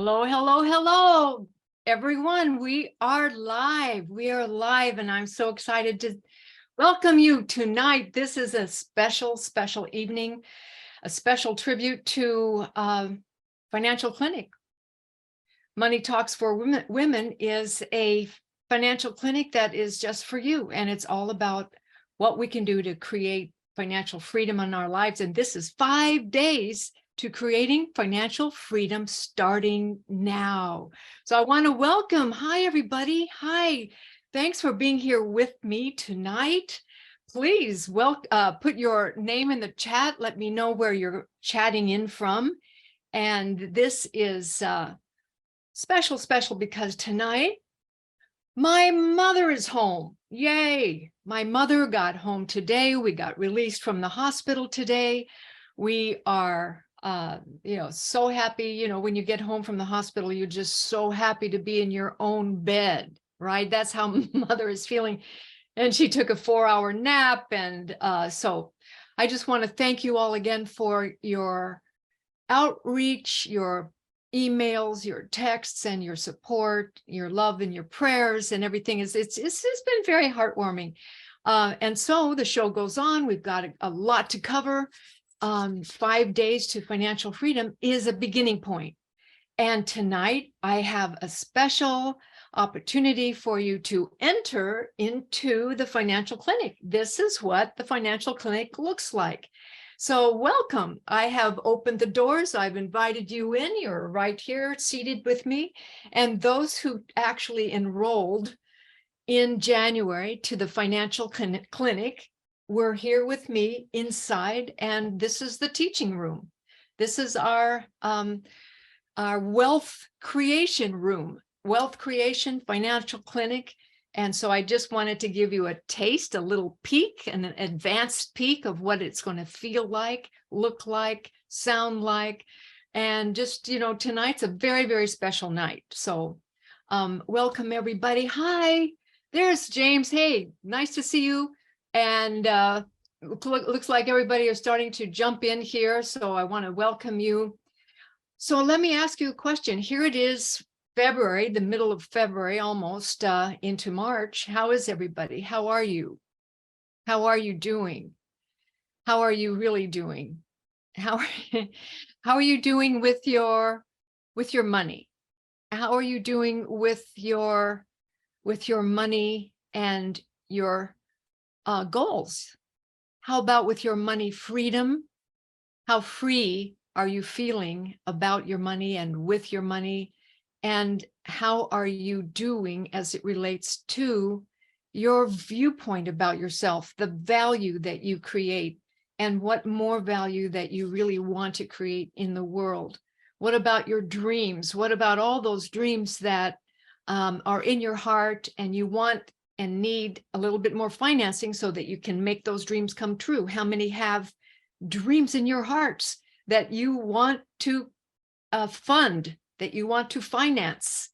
Hello, hello, hello, everyone. We are live. We are live, and I'm so excited to welcome you tonight. This is a special, special evening, a special tribute to Financial Clinic. Money Talks for Women is a financial clinic that is just for you, and it's all about what we can do to create financial freedom in our lives. And this is 5 days to creating financial freedom starting now. So I want to welcome, hi everybody, hi. Thanks for being here with me tonight. Please put your name in the chat. Let me know where you're chatting in from. And this is special because tonight, my mother is home. Yay. My mother got home today. We got released from the hospital today. We are so happy. When you get home from the hospital, you're just so happy to be in your own bed, right? That's how mother is feeling. And she took a 4-hour nap. And so I just want to thank you all again for your outreach, your emails, your texts, and your support, your love and your prayers and everything. It's been very heartwarming. And so the show goes on. We've got a lot to cover. 5 days to financial freedom is a beginning point. And tonight I have a special opportunity for you to enter into the financial clinic. This is what the financial clinic looks like. So welcome. I have opened the doors. I've invited you in. You're right here seated with me. And those who actually enrolled in January to the financial clinic were here with me inside, and this is the teaching room. This is our wealth creation room, wealth creation financial clinic. And so I just wanted to give you a taste, a little peek, an advanced peek of what it's going to feel like, look like, sound like. And just, tonight's a very, very special night. So welcome, everybody. Hi, there's James. Hey, nice to see you. And looks like everybody is starting to jump in here. So I want to welcome you. So let me ask you a question. Here it is, February, the middle of February, almost into March. How is everybody? How are you? How are you doing? How are you really doing? How are you doing with your money? How are you doing with your money and your goals? How about with your money freedom? How free are you feeling about your money and with your money? And how are you doing as it relates to your viewpoint about yourself, the value that you create, and what more value that you really want to create in the world? What about your dreams? What about all those dreams that are in your heart and you want and need a little bit more financing so that you can make those dreams come true? How many have dreams in your hearts that you want to fund, that you want to finance?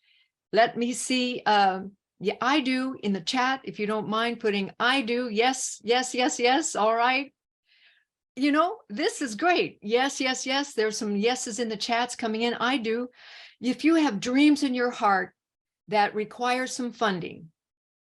Let me see. Yeah, I do in the chat, if you don't mind putting I do. Yes, yes, yes, yes. All right. This is great. Yes, yes, yes. There's some yeses in the chats coming in. I do. If you have dreams in your heart that require some funding,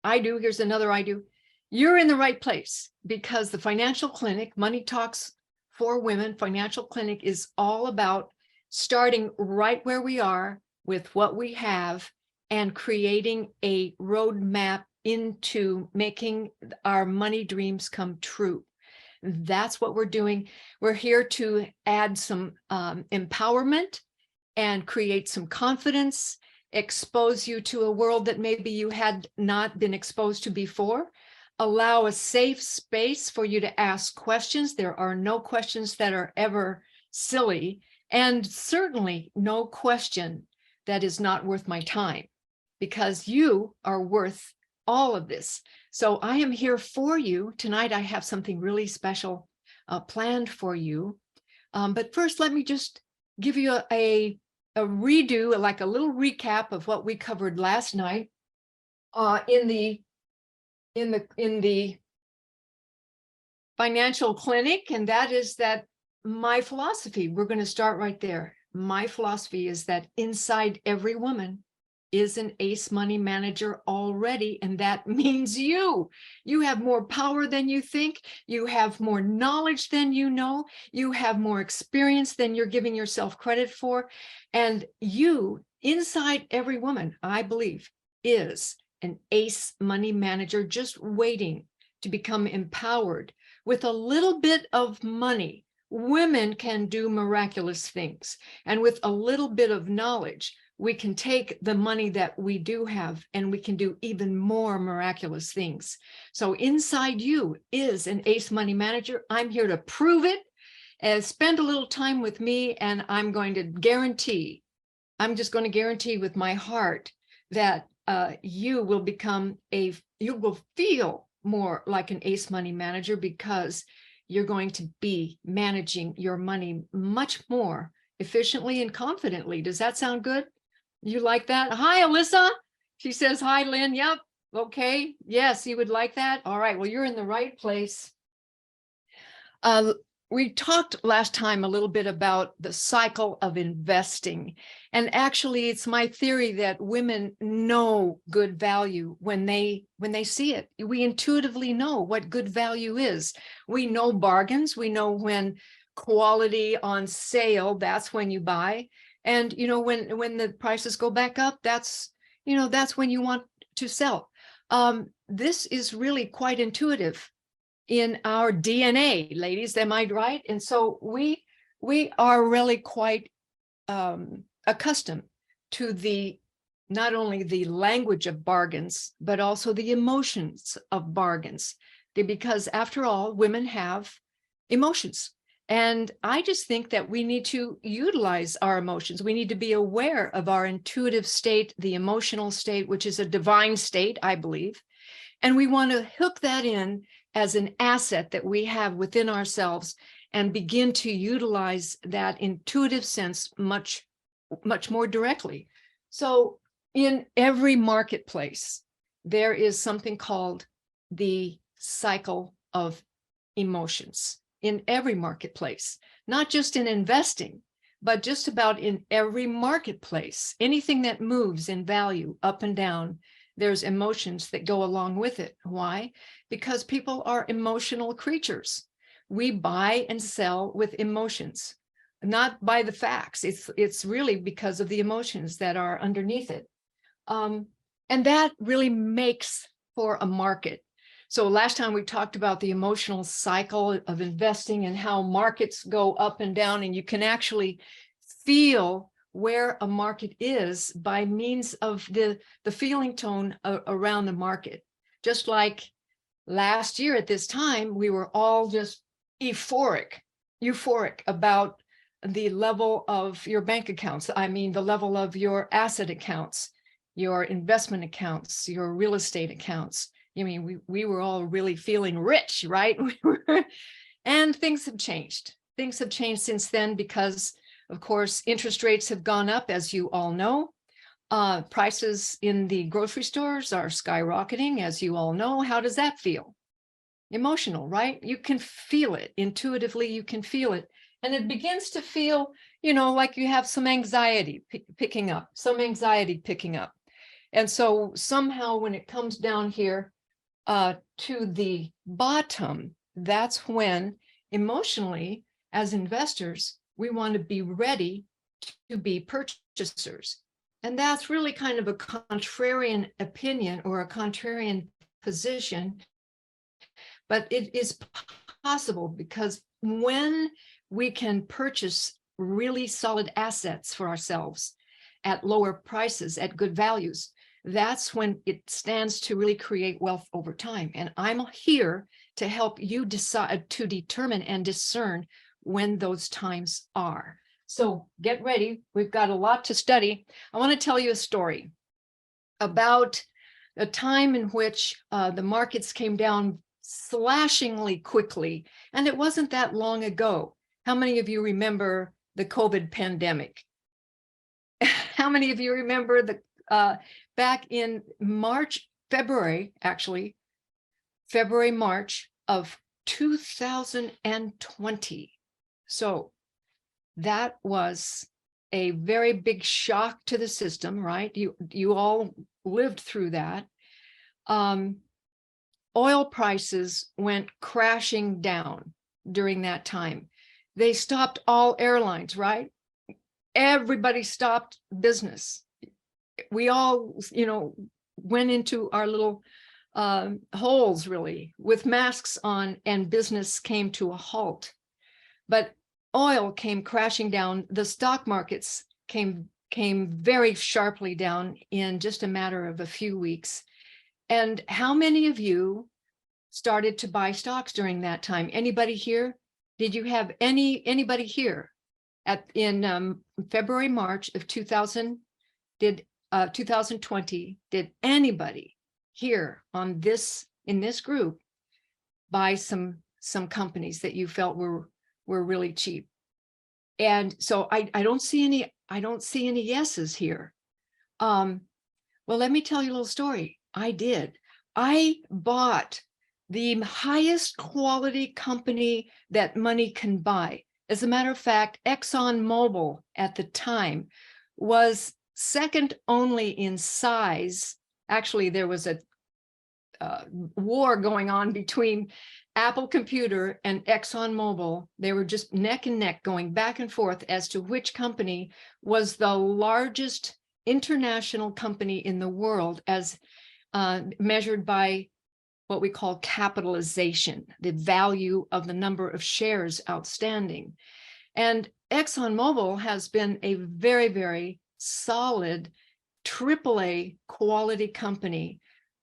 I do. Here's another I do. You're in the right place, because the financial clinic, Money Talks for Women Financial Clinic, is all about starting right where we are with what we have and creating a roadmap into making our money dreams come true. That's what we're doing. We're here to add some empowerment and create some confidence, expose you to a world that maybe you had not been exposed to before, allow a safe space for you to ask questions. There are no questions that are ever silly, and certainly no question that is not worth my time, because you are worth all of this. So I am here for you. Tonight I have something really special planned for you. But first, let me just give you a redo, like a little recap of what we covered last night in the financial clinic. And that is that my philosophy, we're going to start right there. my philosophy is that inside every woman is an ace money manager already, and that means you. You have more power than you think. You have more knowledge than you know. You have more experience than you're giving yourself credit for. And you, inside every woman, I believe, is an ace money manager just waiting to become empowered. With a little bit of money, women can do miraculous things. And with a little bit of knowledge, we can take the money that we do have and we can do even more miraculous things. So inside you is an ace money manager. I'm here to prove it. And spend a little time with me, and I'm going to guarantee, I'm just going to guarantee with my heart that you will become you will feel more like an ace money manager, because you're going to be managing your money much more efficiently and confidently. Does that sound good? You like that? Hi, Alyssa. She says, hi, Lynn. Yep. Okay. Yes, you would like that. All right. Well, you're in the right place. We talked last time a little bit about the cycle of investing. And actually, it's my theory that women know good value when they see it. We intuitively know what good value is. We know bargains. We know when quality on sale, that's when you buy. And, when the prices go back up, that's when you want to sell. This is really quite intuitive in our DNA, ladies, am I right? And so we are really quite accustomed to not only the language of bargains, but also the emotions of bargains, because after all, women have emotions. And I just think that we need to utilize our emotions. We need to be aware of our intuitive state, the emotional state, which is a divine state, I believe. And we want to hook that in as an asset that we have within ourselves and begin to utilize that intuitive sense much, much more directly. So in every marketplace, there is something called the cycle of emotions. In every marketplace, not just in investing, but just about in every marketplace. Anything that moves in value up and down, there's emotions that go along with it. Why? Because people are emotional creatures. We buy and sell with emotions, not by the facts. It's really because of the emotions that are underneath it. And that really makes for a market. So last time we talked about the emotional cycle of investing and how markets go up and down, and you can actually feel where a market is by means of the feeling tone around the market. Just like last year at this time, we were all just euphoric about the level of your bank accounts. I mean, the level of your asset accounts, your investment accounts, your real estate accounts. I mean, we were all really feeling rich, right? And things have changed. Things have changed since then because, of course, interest rates have gone up, as you all know. Prices in the grocery stores are skyrocketing, as you all know. How does that feel? Emotional, right? You can feel it intuitively. You can feel it. And it begins to feel, like you have some anxiety picking up, And so somehow when it comes down here, to the bottom, that's when emotionally, as investors, we want to be ready to be purchasers. And that's really kind of a contrarian opinion or a contrarian position, but it is possible because when we can purchase really solid assets for ourselves at lower prices, at good values, that's when it stands to really create wealth over time. And I'm here to help you decide, to determine and discern when those times are. So get ready. We've got a lot to study. I want to tell you a story about a time in which the markets came down slashingly quickly. And it wasn't that long ago. How many of you remember the COVID pandemic? How many of you remember the back in February, March of 2020. So that was a very big shock to the system, right? You all lived through that. Oil prices went crashing down during that time. They stopped all airlines, right? Everybody stopped business. We all, went into our little holes, really, with masks on, and business came to a halt. But oil came crashing down. The stock markets came very sharply down in just a matter of a few weeks. And how many of you started to buy stocks during that time? Anybody here? Did you have anybody here in February, March of 2020? Did anybody here in this group buy some companies that you felt were really cheap? And so I don't see any yeses here. Well, let me tell you a little story. I did. I bought the highest quality company that money can buy. As a matter of fact, ExxonMobil at the time was second only in size. Actually, there was a war going on between Apple Computer and ExxonMobil. They were just neck and neck, going back and forth as to which company was the largest international company in the world, as measured by what we call capitalization, the value of the number of shares outstanding. And ExxonMobil has been a very, very solid AAA quality company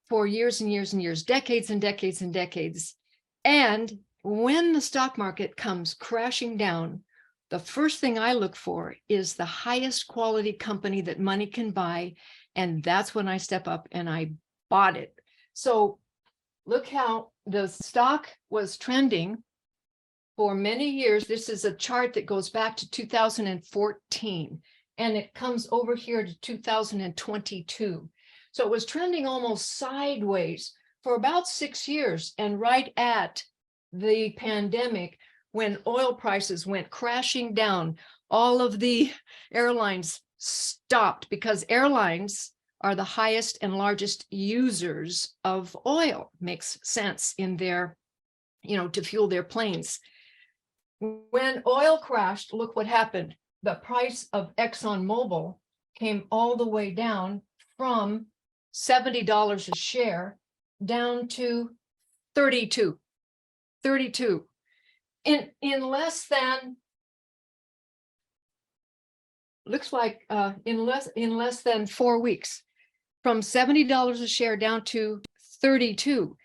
for years and years and years, decades and decades and decades. And when the stock market comes crashing down, the first thing I look for is the highest quality company that money can buy. And that's when I step up and I bought it. So look how the stock was trending for many years. This is a chart that goes back to 2014, and it comes over here to 2022. So it was trending almost sideways for about 6 years. And right at the pandemic, when oil prices went crashing down, all of the airlines stopped, because airlines are the highest and largest users of oil. Makes sense in their, to fuel their planes. When oil crashed, look what happened. The price of ExxonMobil came all the way down from $70 a share down to 32 in less than, looks like in less than 4 weeks, from $70 a share down to 32.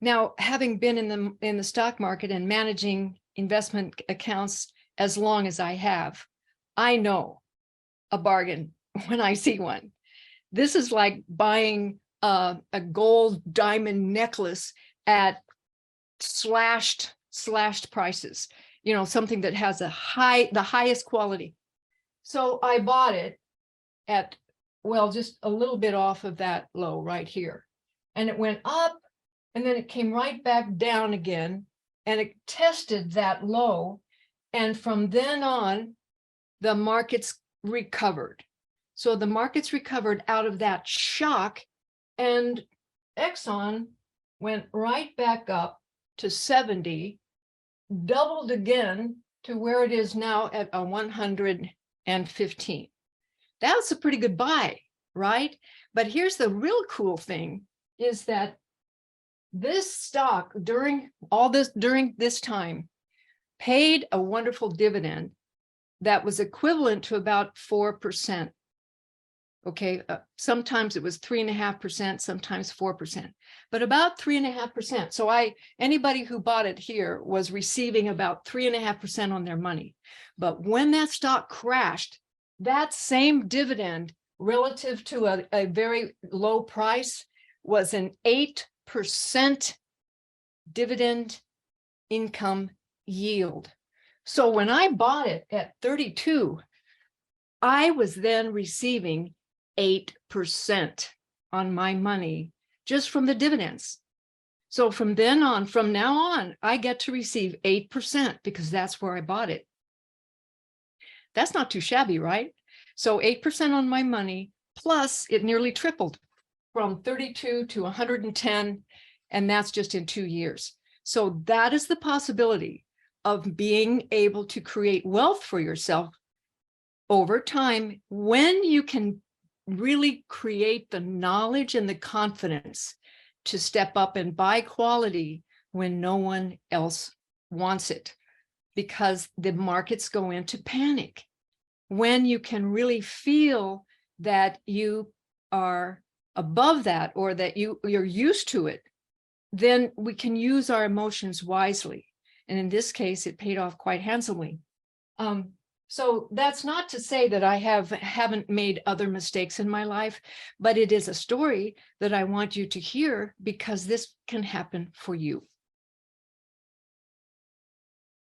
Now, having been in the stock market and managing investment accounts as long as I have, I know a bargain when I see one. This is like buying a gold diamond necklace at slashed prices, something that has the highest quality. So I bought it at, well, just a little bit off of that low right here. And it went up, and then it came right back down again, and it tested that low. And from then on, the markets recovered. So the markets recovered out of that shock, and Exxon went right back up to 70, doubled again to where it is now at a 115. That's a pretty good buy, right? But here's the real cool thing, is that this stock during this time paid a wonderful dividend that was equivalent to about 4%. Okay, sometimes it was 3.5%, sometimes 4%, but about 3.5%. So anybody who bought it here was receiving about 3.5% on their money. But when that stock crashed, that same dividend relative to a very low price was an 8% dividend income yield. So when I bought it at 32, I was then receiving 8% on my money just from the dividends. So from now on, I get to receive 8% because that's where I bought it. That's not too shabby, right? So 8% on my money, plus it nearly tripled from 32 to 110, and that's just in 2 years. So that is the possibility of being able to create wealth for yourself over time when you can really create the knowledge and the confidence to step up and buy quality when no one else wants it, because the markets go into panic. When you can really feel that you are above that, or that you're used to it, then we can use our emotions wisely. And in this case, it paid off quite handsomely. So that's not to say that I haven't made other mistakes in my life, but it is a story that I want you to hear, because this can happen for you.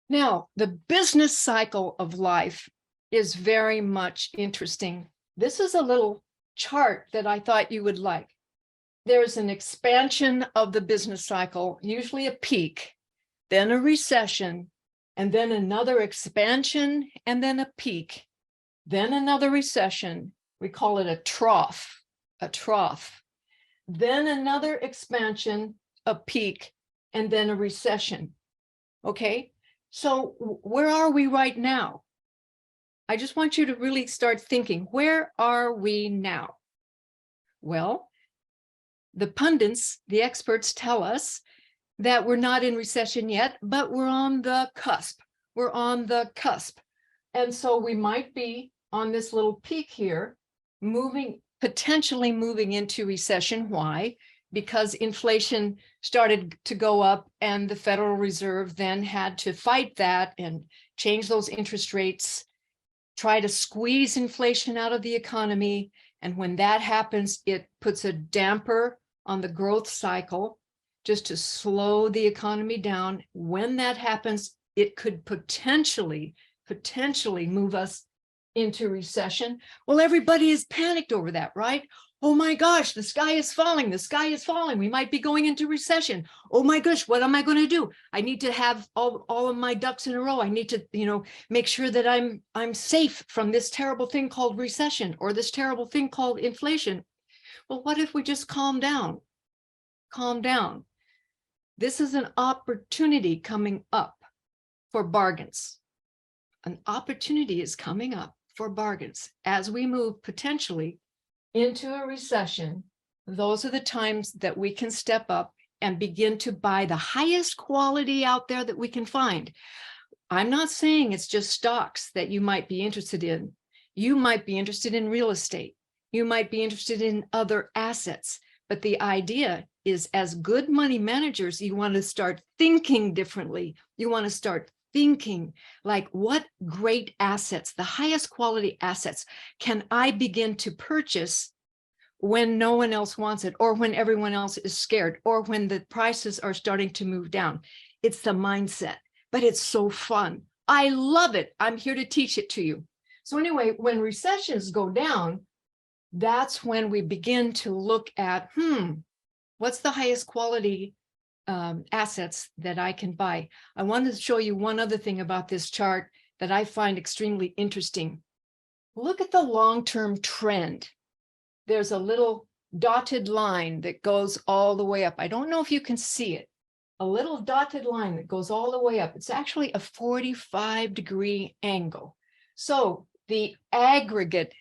Now, the business cycle of life is very much interesting. This is a little chart that I thought you would like. There's an expansion of the business cycle, usually a peak, then a recession, and then another expansion, and then a peak, then another recession. We call it a trough, then another expansion, a peak, and then a recession. Okay, so where are we right now? I just want you to really start thinking, where are we now? Well, the pundits, the experts tell us that we're not in recession yet, but we're on the cusp. We're on the cusp. And so we might be on this little peak here, potentially moving into recession. Why? Because inflation started to go up, and the Federal Reserve then had to fight that and change those interest rates, try to squeeze inflation out of the economy. And when that happens, it puts a damper on the growth cycle, just to slow the economy down. When that happens, it could potentially move us into recession. Well, everybody is panicked over that, right? Oh my gosh, the sky is falling. The sky is falling. We might be going into recession. Oh my gosh, what am I going to do? I need to have all of my ducks in a row. I need to, make sure that I'm safe from this terrible thing called recession, or this terrible thing called inflation. Well, what if we just calm down? Calm down. This is an opportunity coming up for bargains. An opportunity is coming up for bargains. As we move potentially into a recession, those are the times that we can step up and begin to buy the highest quality out there that we can find. I'm not saying it's just stocks that you might be interested in. You might be interested in real estate. You might be interested in other assets. But the idea is, as good money managers, you want to start thinking differently. You want to start thinking like, what great assets, the highest quality assets, can I begin to purchase when no one else wants it, or when everyone else is scared, or when the prices are starting to move down? It's the mindset, but it's so fun. I love it. I'm here to teach it to you. So anyway, when recessions go down, that's when we begin to look at, what's the highest quality assets that I can buy? I wanted to show you one other thing about this chart that I find extremely interesting. Look at the long-term trend. There's a little dotted line that goes all the way up. I don't know if you can see it. A little dotted line that goes all the way up. It's actually a 45-degree angle. So the aggregate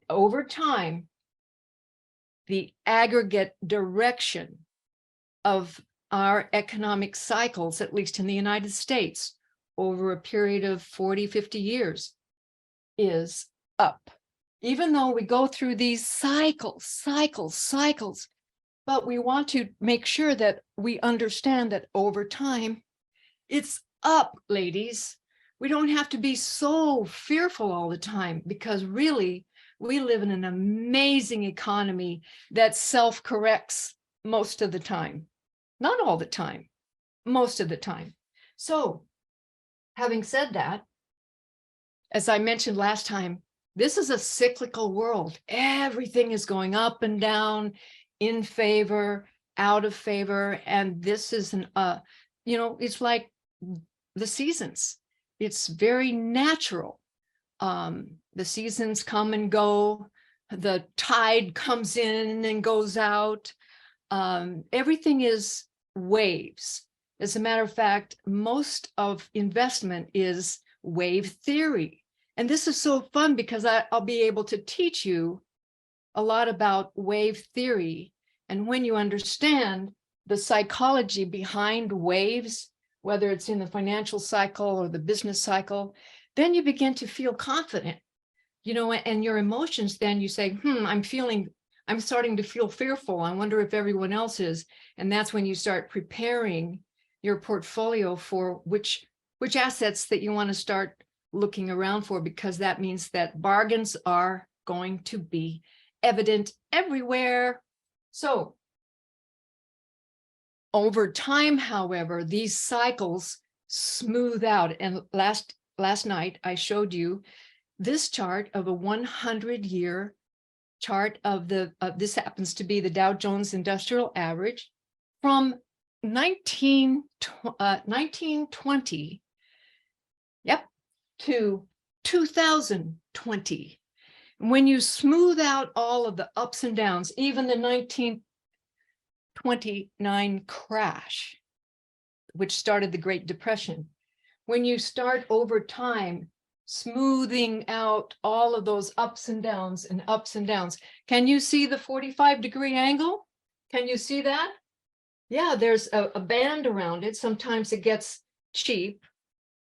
over time, the aggregate direction of our economic cycles, at least in the United States, over a period of 40, 50 years, is up. Even though we go through these cycles, but we want to make sure that we understand that over time, it's up, ladies. We don't have to be so fearful all the time, because really, we live in an amazing economy that self-corrects most of the time. Not all the time, most of the time. So, having said that, as I mentioned last time, this is a cyclical world. Everything is going up and down, in favor, out of favor, and this is it's like the seasons. It's very natural. The seasons come and go. The tide comes in and goes out. Everything is waves. As a matter of fact, most of investment is wave theory. And this is so fun because I'll be able to teach you a lot about wave theory. And when you understand the psychology behind waves, whether it's in the financial cycle or the business cycle, then you begin to feel confident, you know, and your emotions, then you say, I'm starting to feel fearful. I wonder if everyone else is. And that's when you start preparing your portfolio for which assets that you want to start looking around for, because that means that bargains are going to be evident everywhere. So over time, however, these cycles smooth out. And last night, I showed you this chart of a 100-year chart of this happens to be the Dow Jones Industrial Average from 1920, to 2020. When you smooth out all of the ups and downs, even the 1929 crash, which started the Great Depression, when you start over time smoothing out all of those ups and downs, can you see the 45-degree angle? Can you see that? Yeah, there's a band around it. Sometimes it gets cheap,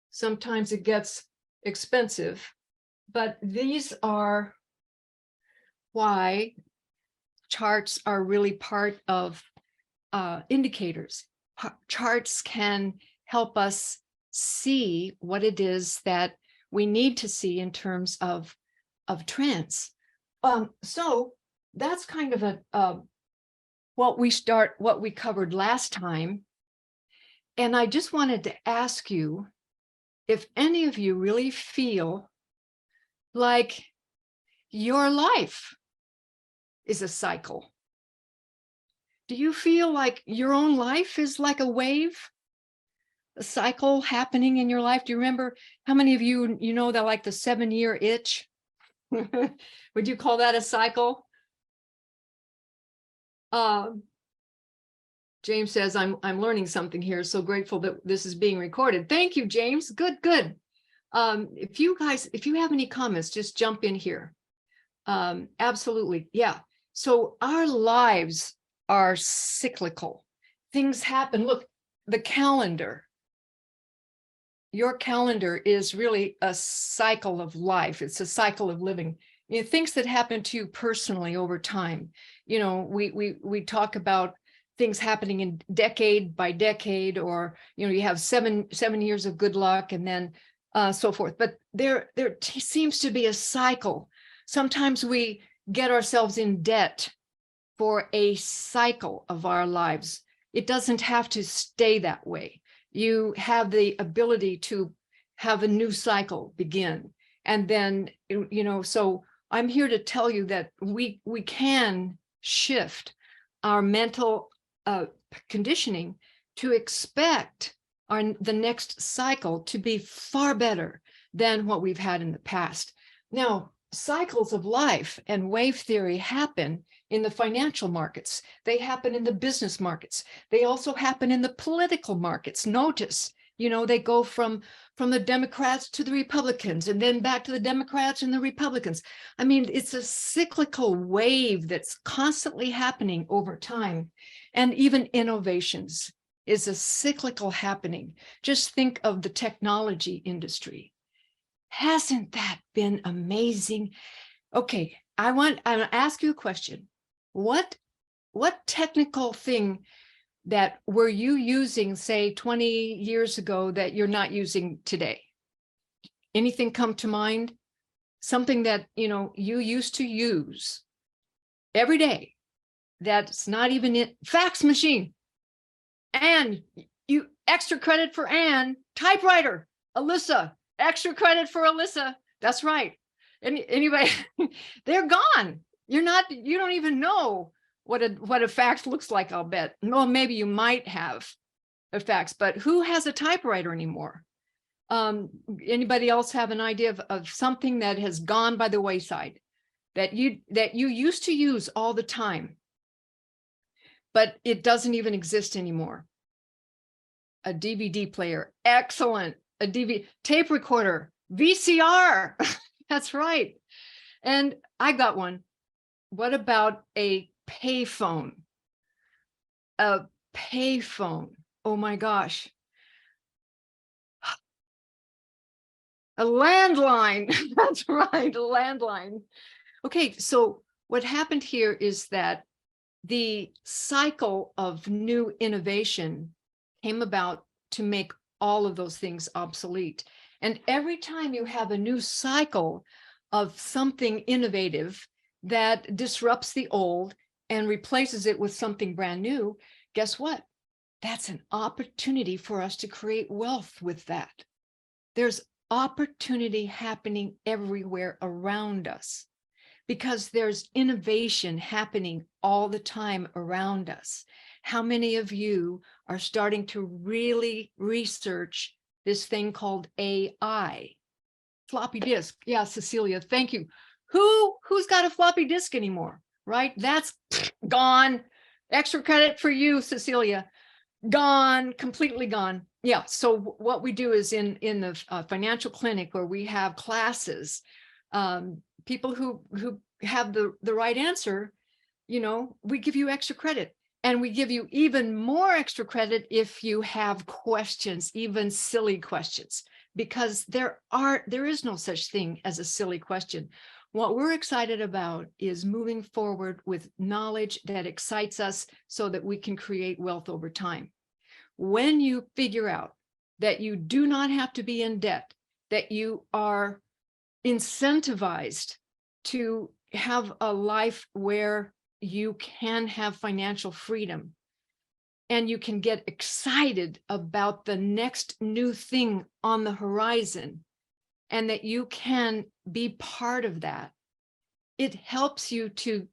sometimes it gets expensive, but these are why charts are really part of indicators. Charts can help us see what it is that we need to see in terms of trends. So that's kind of what we covered last time. And I just wanted to ask you if any of you really feel like your life is a cycle. Do you feel like your own life is like a wave, a cycle happening in your life? Do you remember how many of you know that, like, the 7-year itch? Would you call that a cycle? James says, I'm learning something here. So grateful that this is being recorded. Thank you, James. Good. If you have any comments, just jump in here. Absolutely. Yeah. So our lives are cyclical. Things happen. Look, the calendar. Your calendar is really a cycle of life. It's a cycle of living. You know, things that happen to you personally over time. You know, we talk about things happening in decade by decade, or, you know, you have seven years of good luck and then so forth. But there seems to be a cycle. Sometimes we get ourselves in debt for a cycle of our lives. It doesn't have to stay that way. You have the ability to have a new cycle begin. And then, you know, so I'm here to tell you that we can shift our mental conditioning to expect the next cycle to be far better than what we've had in the past. Now, cycles of life and wave theory happen in the financial markets. They happen in the business markets. They also happen in the political markets. Notice, you know, they go from the Democrats to the Republicans, and then back to the Democrats and the Republicans. I mean, it's a cyclical wave that's constantly happening over time. And even innovations is a cyclical happening. Just think of the technology industry. Hasn't that been amazing? Okay, I'm going to ask you a question. What technical thing that were you using, say, 20 years ago that you're not using today? Anything come to mind? Something that, you know, you used to use every day that's not even in fax machine. And you extra credit for Anne. Typewriter, Alyssa, extra credit for Alyssa. That's right. Anyway, they're gone. You don't even know what a fax looks like, I'll bet. Well, maybe you might have a fax, but who has a typewriter anymore? Anybody else have an idea of something that has gone by the wayside that you used to use all the time, but it doesn't even exist anymore? A DVD player. Excellent. A DVD tape recorder, VCR. That's right. And I got one. What about a payphone? A payphone. Oh my gosh. A landline. That's right, a landline. Okay, so what happened here is that the cycle of new innovation came about to make all of those things obsolete. And every time you have a new cycle of something innovative that disrupts the old and replaces it with something brand new, guess what? That's an opportunity for us to create wealth with that. There's opportunity happening everywhere around us because there's innovation happening all the time around us. How many of you are starting to really research this thing called AI? Floppy disk. Yeah, Cecilia, thank you. Who's got a floppy disk anymore, right? That's gone. Extra credit for you, Cecilia. Gone, completely gone. Yeah, so what we do is in the financial clinic where we have classes, people who have the right answer, you know, we give you extra credit, and we give you even more extra credit if you have questions, even silly questions, because there is no such thing as a silly question. What we're excited about is moving forward with knowledge that excites us so that we can create wealth over time. When you figure out that you do not have to be in debt, that you are incentivized to have a life where you can have financial freedom and you can get excited about the next new thing on the horizon, and that you can be part of that, it helps you to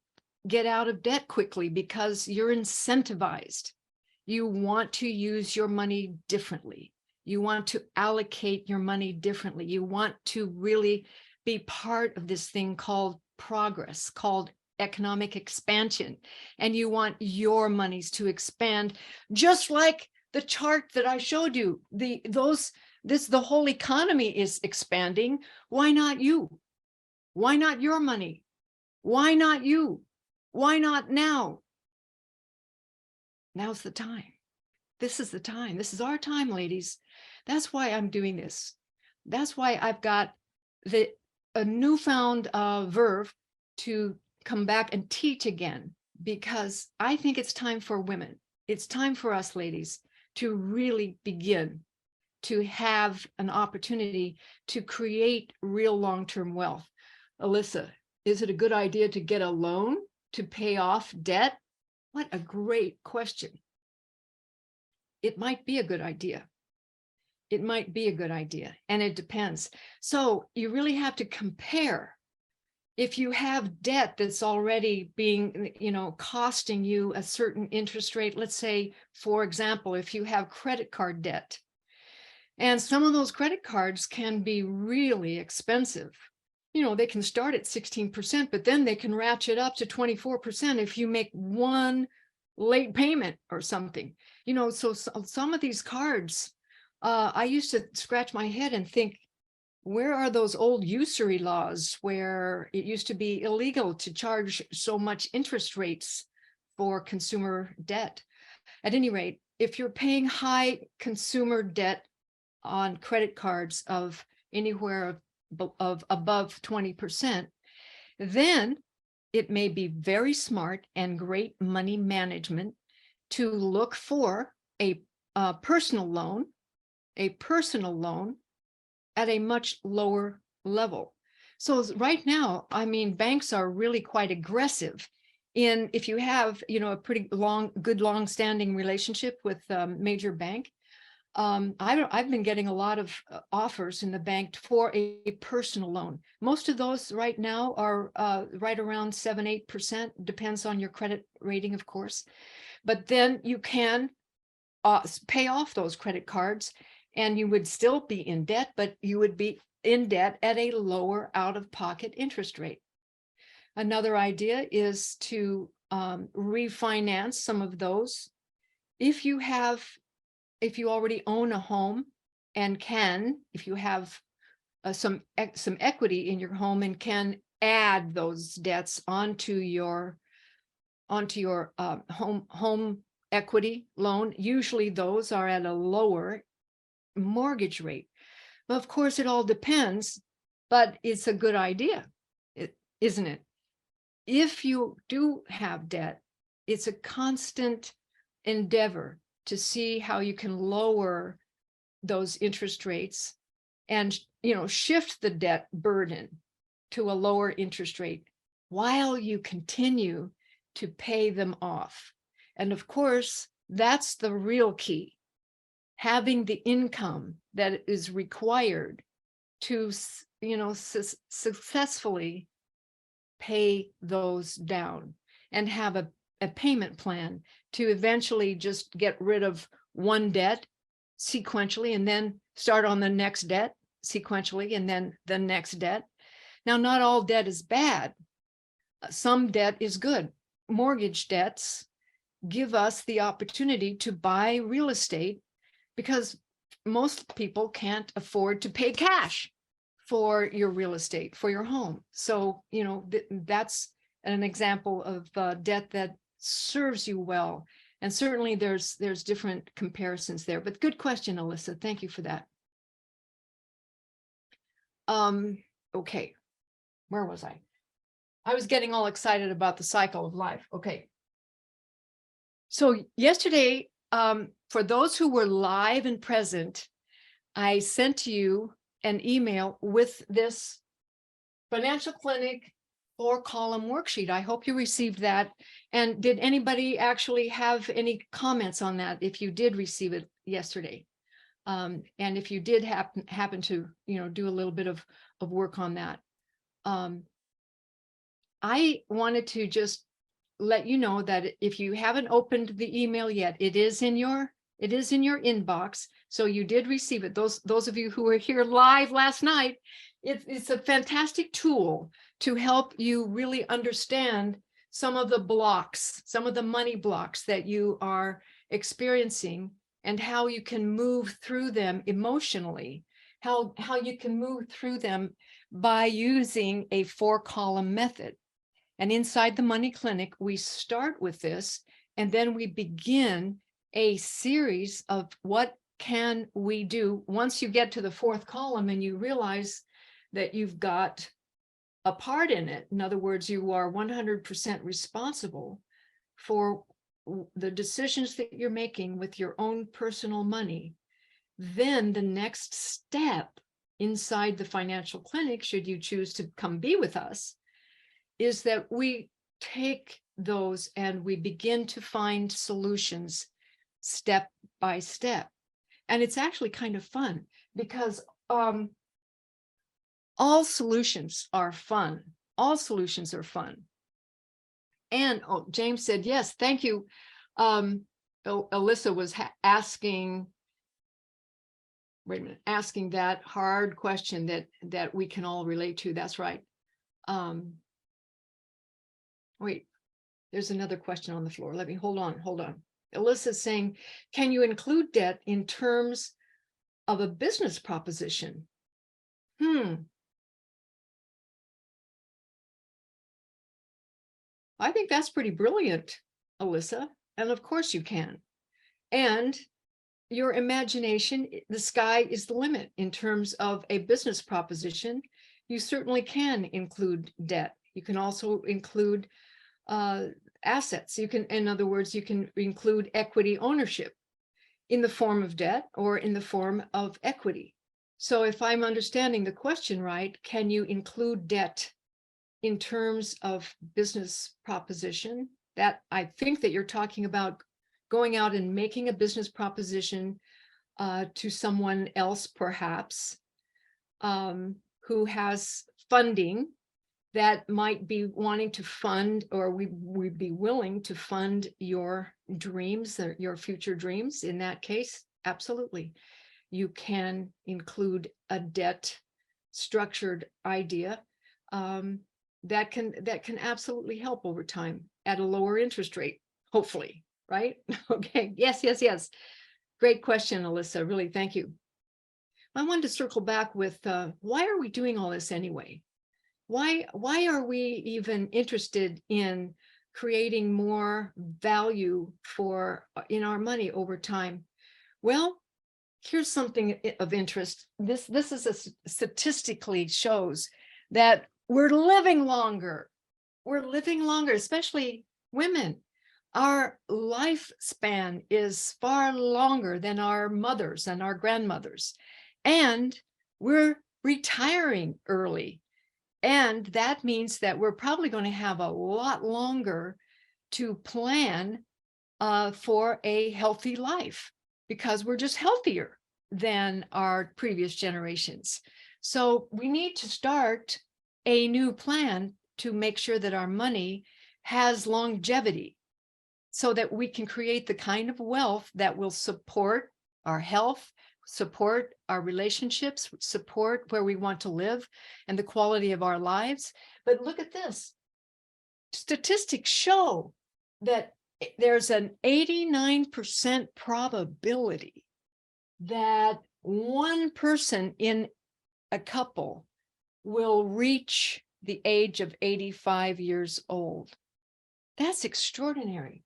get out of debt quickly because you're incentivized. You want to use your money differently. You want to allocate your money differently. You want to really be part of this thing called progress, called economic expansion. And you want your monies to expand, just like the chart that I showed you. The whole economy is expanding. Why not you? Why not your money? Why not you? Why not now? Now's the time. This is the time. This is our time, ladies. That's why I'm doing this. That's why I've got a newfound verve to come back and teach again, because I think it's time for women. It's time for us ladies to really begin to have an opportunity to create real long-term wealth. Alyssa, is it a good idea to get a loan to pay off debt? What a great question. It might be a good idea. It might be a good idea, and it depends. So you really have to compare. If you have debt that's already being, costing you a certain interest rate, let's say, for example, if you have credit card debt, and some of those credit cards can be really expensive. They can start at 16%, but then they can ratchet up to 24% if you make one late payment or something. So some of these cards, I used to scratch my head and think, where are those old usury laws where it used to be illegal to charge so much interest rates for consumer debt? At any rate, if you're paying high consumer debt on credit cards of anywhere of above 20%, then it may be very smart and great money management to look for a personal loan at a much lower level. So right now, banks are really quite aggressive in, if you have, a pretty good long-standing relationship with a major bank. I've been getting a lot of offers in the bank for a personal loan. Most of those right now are right around 7-8%, depends on your credit rating, of course. But then you can pay off those credit cards and you would still be in debt, but you would be in debt at a lower out-of-pocket interest rate. Another idea is to refinance some of those. If you already own a home and if you have some equity in your home and can add those debts onto your home equity loan, usually those are at a lower mortgage rate. Well, of course, it all depends, but it's a good idea, isn't it? If you do have debt, it's a constant endeavor to see how you can lower those interest rates and, shift the debt burden to a lower interest rate while you continue to pay them off. And of course, that's the real key. Having the income that is required to, successfully pay those down and have a payment plan to eventually just get rid of one debt sequentially and then start on the next debt sequentially and then the next debt. Now, not all debt is bad. Some debt is good. Mortgage debts give us the opportunity to buy real estate because most people can't afford to pay cash for your real estate, for your home. So, that's an example of debt that serves you well. And certainly there's different comparisons there, but good question, Alyssa. Thank you for that. Okay, where was I? I was getting all excited about the cycle of life. Okay. So yesterday, for those who were live and present, I sent you an email with this Financial Clinic 4-column worksheet. I hope you received that. And did anybody actually have any comments on that if you did receive it yesterday? And if you did happen to, do a little bit of work on that. I wanted to just let you know that if you haven't opened the email yet, it is in your inbox. So you did receive it. Those of you who were here live last night, it's a fantastic tool to help you really understand some of the blocks, some of the money blocks that you are experiencing and how you can move through them emotionally, how you can move through them by using a 4-column method. And inside the Money Clinic, we start with this, and then we begin a series of what can we do once you get to the 4th column and you realize that you've got a part in it. In other words, you are 100% responsible for the decisions that you're making with your own personal money. Then the next step inside the Financial Clinic, should you choose to come be with us, is that we take those and we begin to find solutions step by step. And it's actually kind of fun because all solutions are fun. All solutions are fun. And James said, yes, thank you. Alyssa was asking that hard question that we can all relate to. That's right. Wait, there's another question on the floor. Let me hold on. Alyssa's saying, can you include debt in terms of a business proposition? I think that's pretty brilliant, Alyssa. And of course you can. And your imagination, the sky is the limit in terms of a business proposition. You certainly can include debt. You can also include assets. In other words, you can include equity ownership in the form of debt or in the form of equity. So if I'm understanding the question right, can you include debt in terms of business proposition? That I think that you're talking about going out and making a business proposition to someone else, perhaps, who has funding that might be wanting to fund, or we'd be willing to fund your dreams, or your future dreams. In that case, absolutely. you can include a debt structured idea that can absolutely help over time at a lower interest rate, hopefully, right? Okay, yes. Great question, Alyssa, really, thank you. I wanted to circle back with why are we doing all this anyway? Why are we even interested in creating more value for in our money over time? Well, here's something of interest. This is statistically shows that we're living longer. We're living longer, especially women. Our lifespan is far longer than our mothers and our grandmothers. And we're retiring early. And that means that we're probably going to have a lot longer to plan for a healthy life because we're just healthier than our previous generations. So we need to start a new plan to make sure that our money has longevity so that we can create the kind of wealth that will support our health, support our relationships, support where we want to live and the quality of our lives. But look at this. Statistics show that there's an 89% probability that one person in a couple will reach the age of 85 years old. That's extraordinary.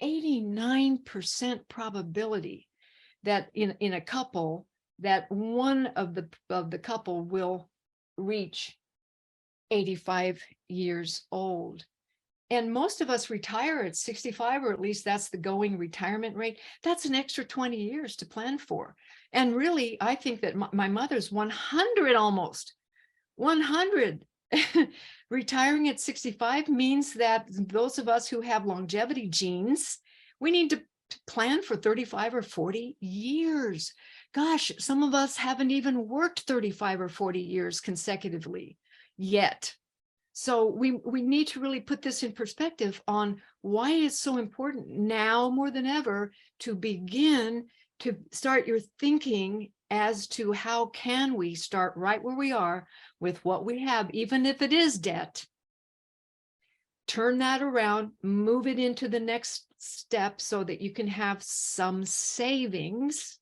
89% probability that in a couple that one of the couple will reach 85 years old. And most of us retire at 65, or at least that's the going retirement rate. That's an extra 20 years to plan for. And really, I think that my mother's 100 almost, 100. Retiring at 65 means that those of us who have longevity genes, we need to plan for 35 or 40 years. Gosh, some of us haven't even worked 35 or 40 years consecutively yet. So we need to really put this in perspective on why it's so important now more than ever to begin to start your thinking as to how can we start right where we are with what we have, even if it is debt, turn that around, move it into the next step so that you can have some savings.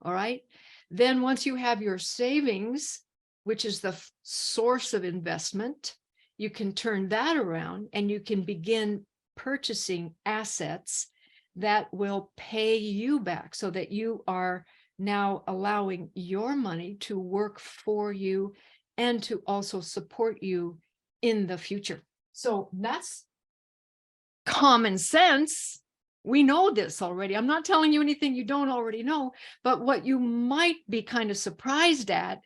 All right. Then once you have your savings, which is the source of investment, you can turn that around and you can begin purchasing assets that will pay you back so that you are now allowing your money to work for you and to also support you in the future. So that's common sense. We know this already. I'm not telling you anything you don't already know, but what you might be kind of surprised at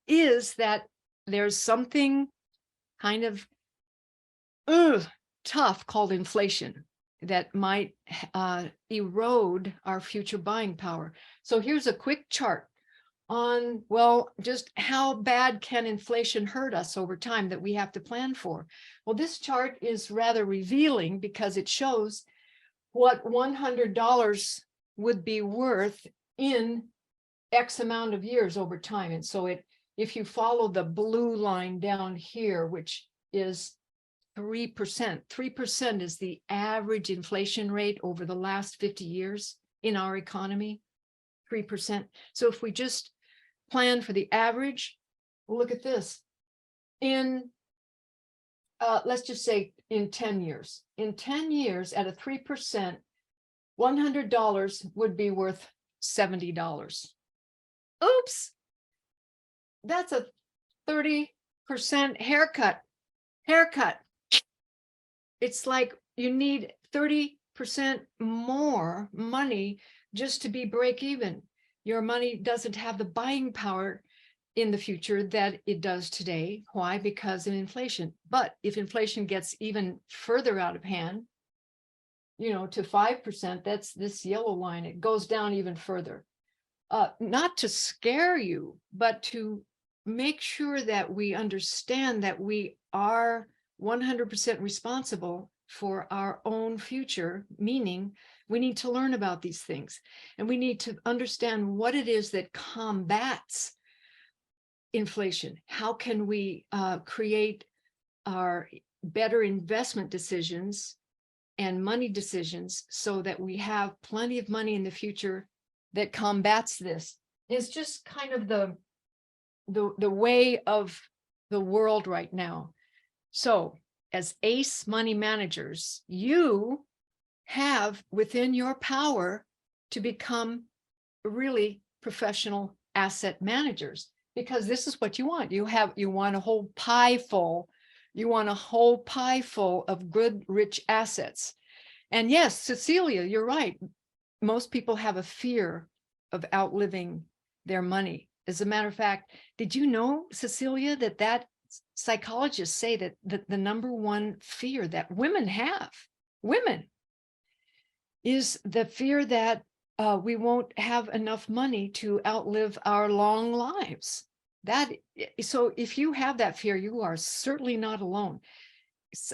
is that there's something kind of tough called inflation that might erode our future buying power. So here's a quick chart on, well, just how bad can inflation hurt us over time that we have to plan for. Well, this chart is rather revealing because it shows what $100 would be worth in X amount of years over time. And so if you follow the blue line down here, which is 3%, 3% is the average inflation rate over the last 50 years in our economy, 3%. So if we just plan for the average, well, look at this. In, let's just say in 10 years. In 10 years at a 3%, $100 would be worth $70. Oops, that's a 30% haircut. It's like you need 30% more money just to be break even. Your money doesn't have the buying power in the future that it does today. Why? Because of inflation. But if inflation gets even further out of hand, you know, to 5%, that's this yellow line, it goes down even further. Not to scare you, but to make sure that we understand that we are 100% responsible for our own future, meaning we need to learn about these things and we need to understand what it is that combats inflation. How can we create our better investment decisions and money decisions so that we have plenty of money in the future that combats this? It's just kind of the way of the world right now. So as ACE money managers, you have within your power to become really professional asset managers, because this is what you want. You want a whole pie full. You want a whole pie full of good, rich assets. And yes, Cecilia, you're right. Most people have a fear of outliving their money. As a matter of fact, did you know, Cecilia, that psychologists say that the number one fear that women have, is the fear that we won't have enough money to outlive our long lives. So if you have that fear, you are certainly not alone.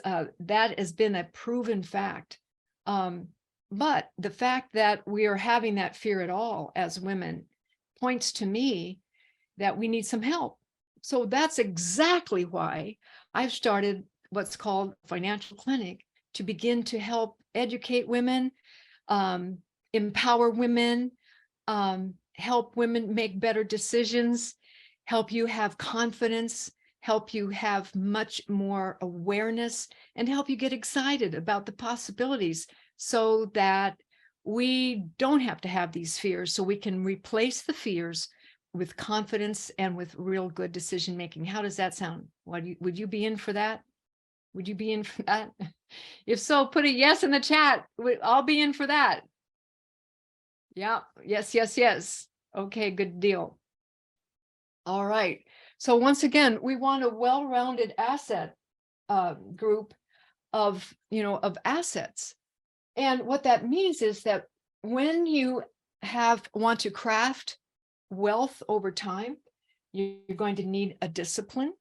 That has been a proven fact. But the fact that we are having that fear at all as women points to me that we need some help. So that's exactly why I've started what's called Financial Clinic, to begin to help educate women, empower women, help women make better decisions, help you have confidence, help you have much more awareness, and help you get excited about the possibilities so that we don't have to have these fears, so we can replace the fears with confidence and with real good decision making. How does that sound? Would you be in for that? Would you be in for that? If so, put a yes in the chat. I'll be in for that. Yeah, yes. Okay, good deal. All right. So once again, we want a well-rounded asset group of assets. And what that means is that when you want to craft wealth over time, you're going to need a discipline.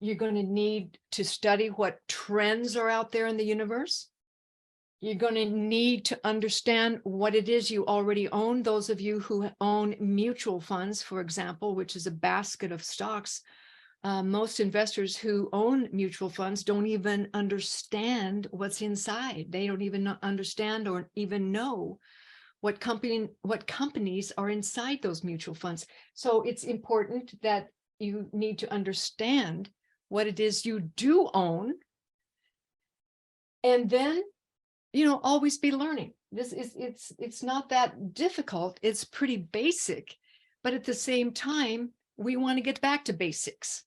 You're going to need to study what trends are out there in the universe. You're going to need to understand what it is you already own. Those of you who own mutual funds, for example, which is a basket of stocks, most investors who own mutual funds don't even understand what's inside. They don't even understand or even know what companies are inside those mutual funds. So it's important that you need to understand what it is you do own, and then always be learning. It's not that difficult. It's pretty basic, but at the same time, we want to get back to basics.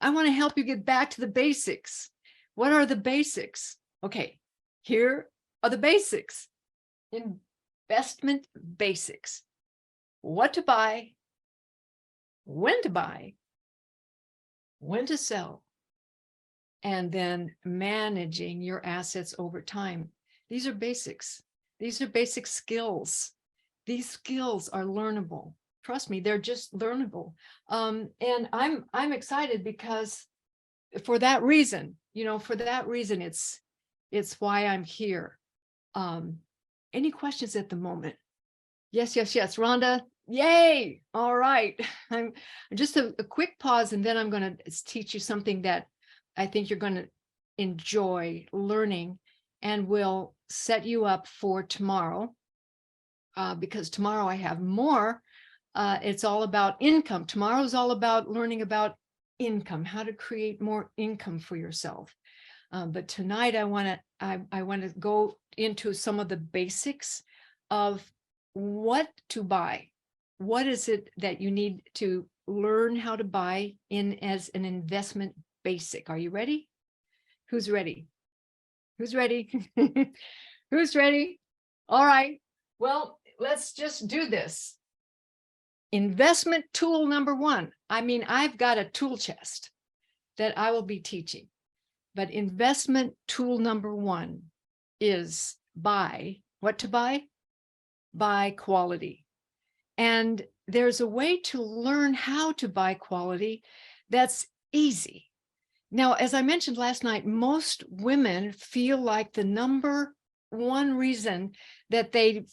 I want to help you get back to the basics. What are the basics? Okay, here are the basics. Investment basics. What to buy, when to sell, and then managing your assets over time. These are basics. These are basic skills. These skills are learnable. Trust me, they're just learnable. And I'm excited because for that reason, it's why I'm here. Any questions at the moment? Yes. Rhonda, yay. All right. I'm just a quick pause, and then I'm going to teach you something that I think you're going to enjoy learning, and will set you up for tomorrow, because tomorrow I have more. It's all about income. Tomorrow is all about learning about income, how to create more income for yourself. But tonight I want to go into some of the basics of what to buy. What is it that you need to learn how to buy as an investment basic? Are you ready? Who's ready? Who's ready? Who's ready? All right. Well, let's just do this. Investment tool number one. I've got a tool chest that I will be teaching, but investment tool number one is what to buy? Buy quality. And there's a way to learn how to buy quality that's easy. Now, as I mentioned last night, most women feel like the number one reason that they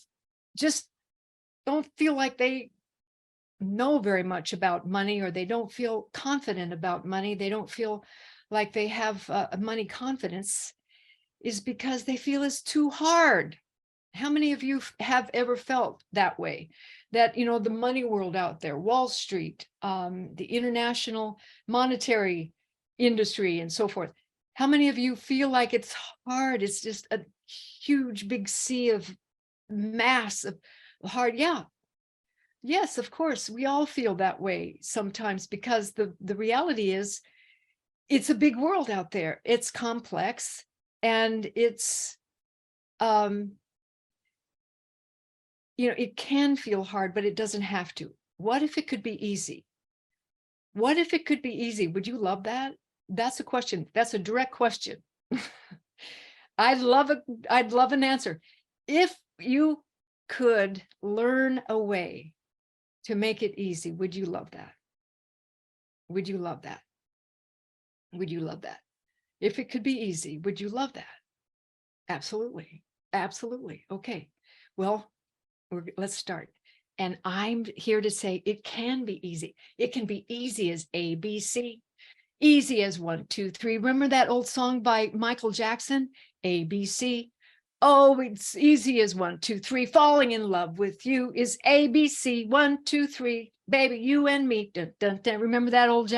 just don't feel like they know very much about money, or they don't feel confident about money, they don't feel like they have money confidence, is because they feel it's too hard. How many of you have ever felt that way? That, you know, the money world out there, Wall Street, the international monetary industry and so forth. How many of you feel like it's hard? It's just a huge, big sea of mass of hard. Yeah. Yes, of course. We all feel that way sometimes, because the reality is it's a big world out there. It's complex, and it's, you know, it can feel hard, but it doesn't have to. What if it could be easy? What if it could be easy? Would you love that? That's a question. That's a direct question. I'd love an answer. If you could learn a way to make it easy, would you love that? Would you love that? Would you love that? If it could be easy, would you love that? Absolutely. Absolutely. Okay. Well, let's start. And I'm here to say it can be easy. It can be easy as ABC, easy as 1, 2, 3. Remember that old song by Michael Jackson, ABC? Oh, it's easy as 1, 2, 3. Falling in love with you is ABC, 1, 2, 3. Baby, you and me. Dun, dun, dun. Remember that old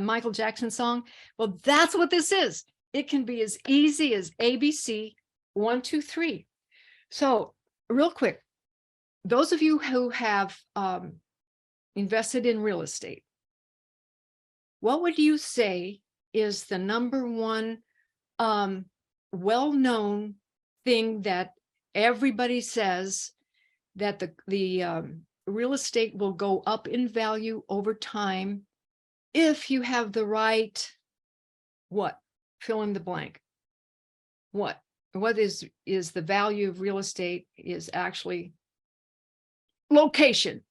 Michael Jackson song? Well, that's what this is. It can be as easy as ABC, 1, 2, 3. So real quick, those of you who have invested in real estate, what would you say is the number one well-known thing that everybody says that the real estate will go up in value over time if you have the right, what? Fill in the blank. What is the value of real estate is actually location.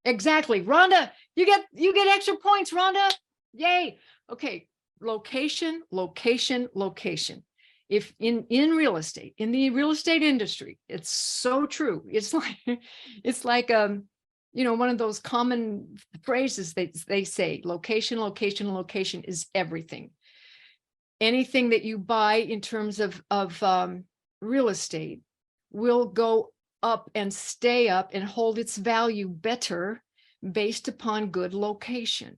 Exactly. Rhonda, you get extra points, Rhonda. Yay. Okay. Location, location, location. If in real estate, in the real estate industry, it's so true. It's like you know, one of those common phrases they say, location, location, location is everything. Anything that you buy in terms of real estate will go up and stay up and hold its value better based upon good location.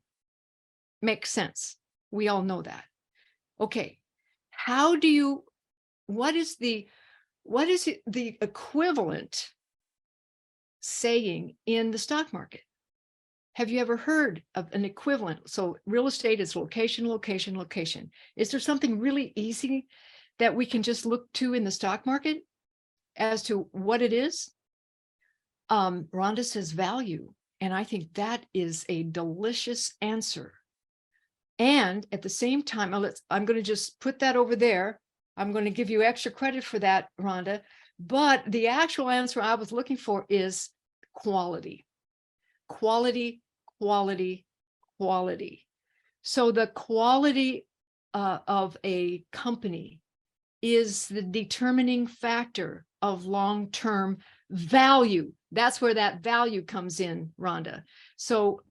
Makes sense. We all know that. Okay. What is the equivalent saying in the stock market? Have you ever heard of an equivalent? So real estate is location, location, location. Is there something really easy that we can just look to in the stock market as to what it is? Rhonda says value. And I think that is a delicious answer. And at the same time, I'm going to just put that over there. I'm going to give you extra credit for that, Rhonda. But the actual answer I was looking for is quality. Quality, quality, quality. So the quality of a company is the determining factor of long-term value. That's where that value comes in, Rhonda. So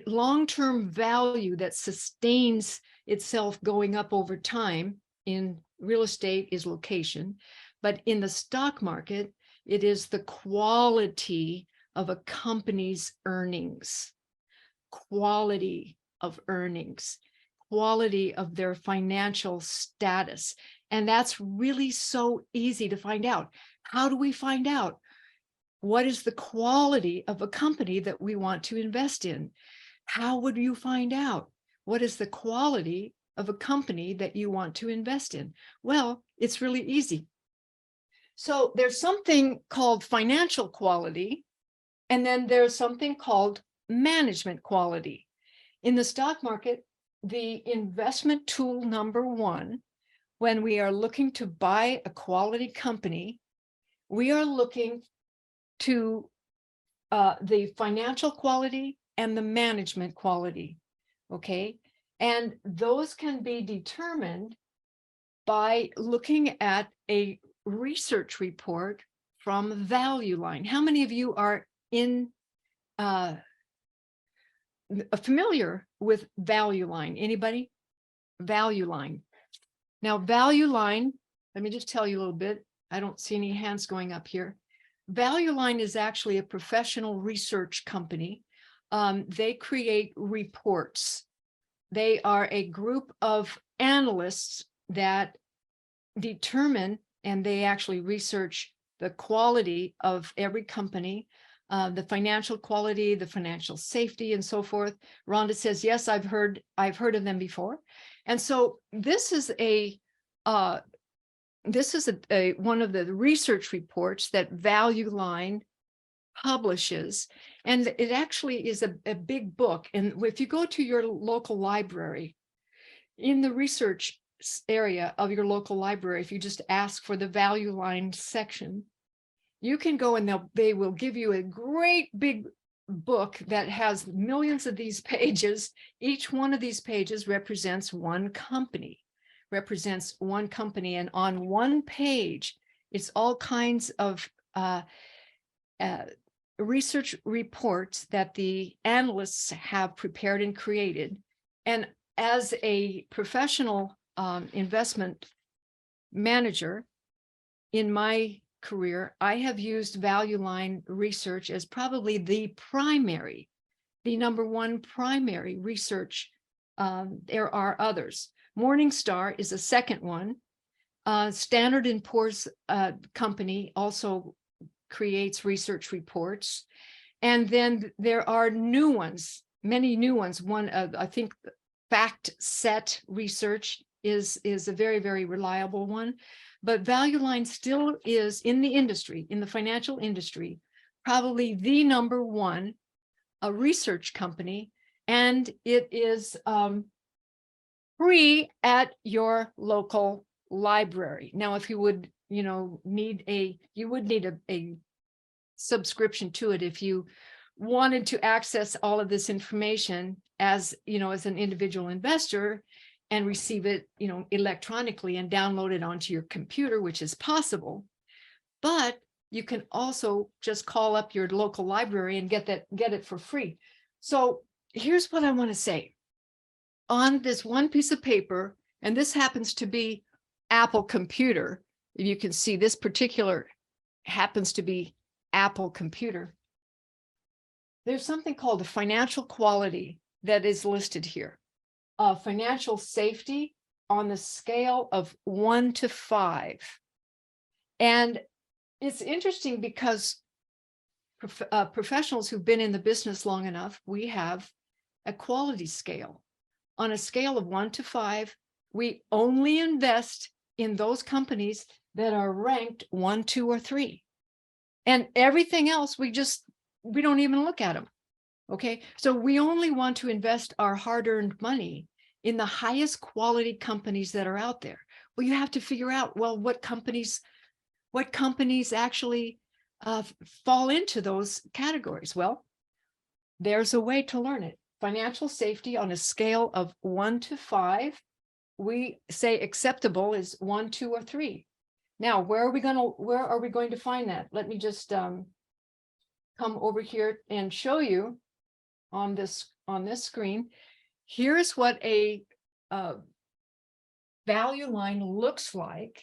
long-term value that sustains itself going up over time in real estate is location, but in the stock market, it is the quality of a company's earnings, quality of earnings, quality of their financial status. And that's really so easy to find out. How do we find out? What is the quality of a company that we want to invest in? How would you find out? What is the quality of a company that you want to invest in? Well, it's really easy. So there's something called financial quality, and then there's something called management quality. In the stock market, the investment tool number one, when we are looking to buy a quality company, we are looking to the financial quality and the management quality. Okay. And those can be determined by looking at a research report from Value Line. How many of you are familiar with Value Line? Anybody? Value Line. Now, Value Line, let me just tell you a little bit. I don't see any hands going up here. Value Line is actually a professional research company. They create reports. They are a group of analysts that determine, and they actually research the quality of every company, the financial quality, the financial safety, and so forth. Rhonda says, yes, I've heard of them before. And so this is one of the research reports that Value Line publishes, and it actually is a big book. And if you go to your local library, in the research area of your local library, if you just ask for the Value Line section, you can go and they will give you a great big book that has millions of these pages. Each one of these pages represents one company, and on one page, it's all kinds of research reports that the analysts have prepared and created. And as a professional investment manager in my career, I have used Value Line research as probably the number one primary research. There are others. Morningstar is a second one. Standard & Poor's company also creates research reports. And then there are new ones, many new ones. One, I think FactSet Research is a very, very reliable one. But Value Line still is in the industry, in the financial industry, probably the number one research company. And it is free at your local library. Now, if you would, need a subscription to it if you wanted to access all of this information as an individual investor and receive it, electronically and download it onto your computer, which is possible. But you can also just call up your local library and get it for free. So here's what I want to say. On this one piece of paper, and this happens to be Apple Computer, you can see this particular happens to be Apple Computer. There's something called the financial quality that is listed here. Financial safety on the scale of 1 to 5. And it's interesting because professionals who've been in the business long enough, we have a quality scale. On a scale of 1 to 5, we only invest in those companies that are ranked 1, 2, or 3. And everything else, we don't even look at them. Okay, so we only want to invest our hard-earned money in the highest quality companies that are out there. Well, you have to figure out, well, what companies actually fall into those categories. Well, there's a way to learn it. Financial safety on a scale of 1 to 5, we say acceptable is 1, 2, or 3. Now, where are we going to find that? Let me just come over here and show you on this screen. Here's what a Value Line looks like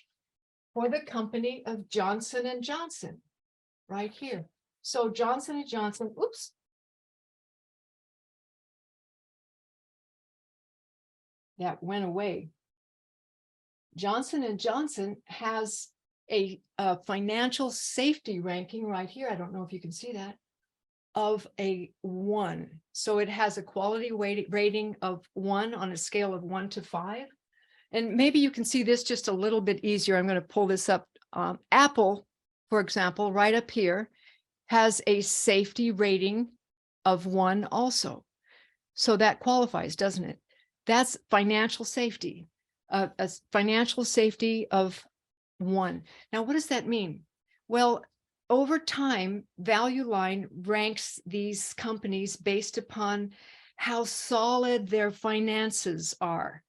for the company of Johnson & Johnson right here. So Johnson & Johnson, oops. That went away. Johnson & Johnson has a financial safety ranking right here. I don't know if you can see that, of a 1. So it has a quality rating of 1 on a scale of 1 to 5. And maybe you can see this just a little bit easier. I'm going to pull this up. Apple, for example, right up here, has a safety rating of 1 also. So that qualifies, doesn't it? That's financial safety, a financial safety of 1. Now, what does that mean? Well, over time, Value Line ranks these companies based upon how solid their finances are.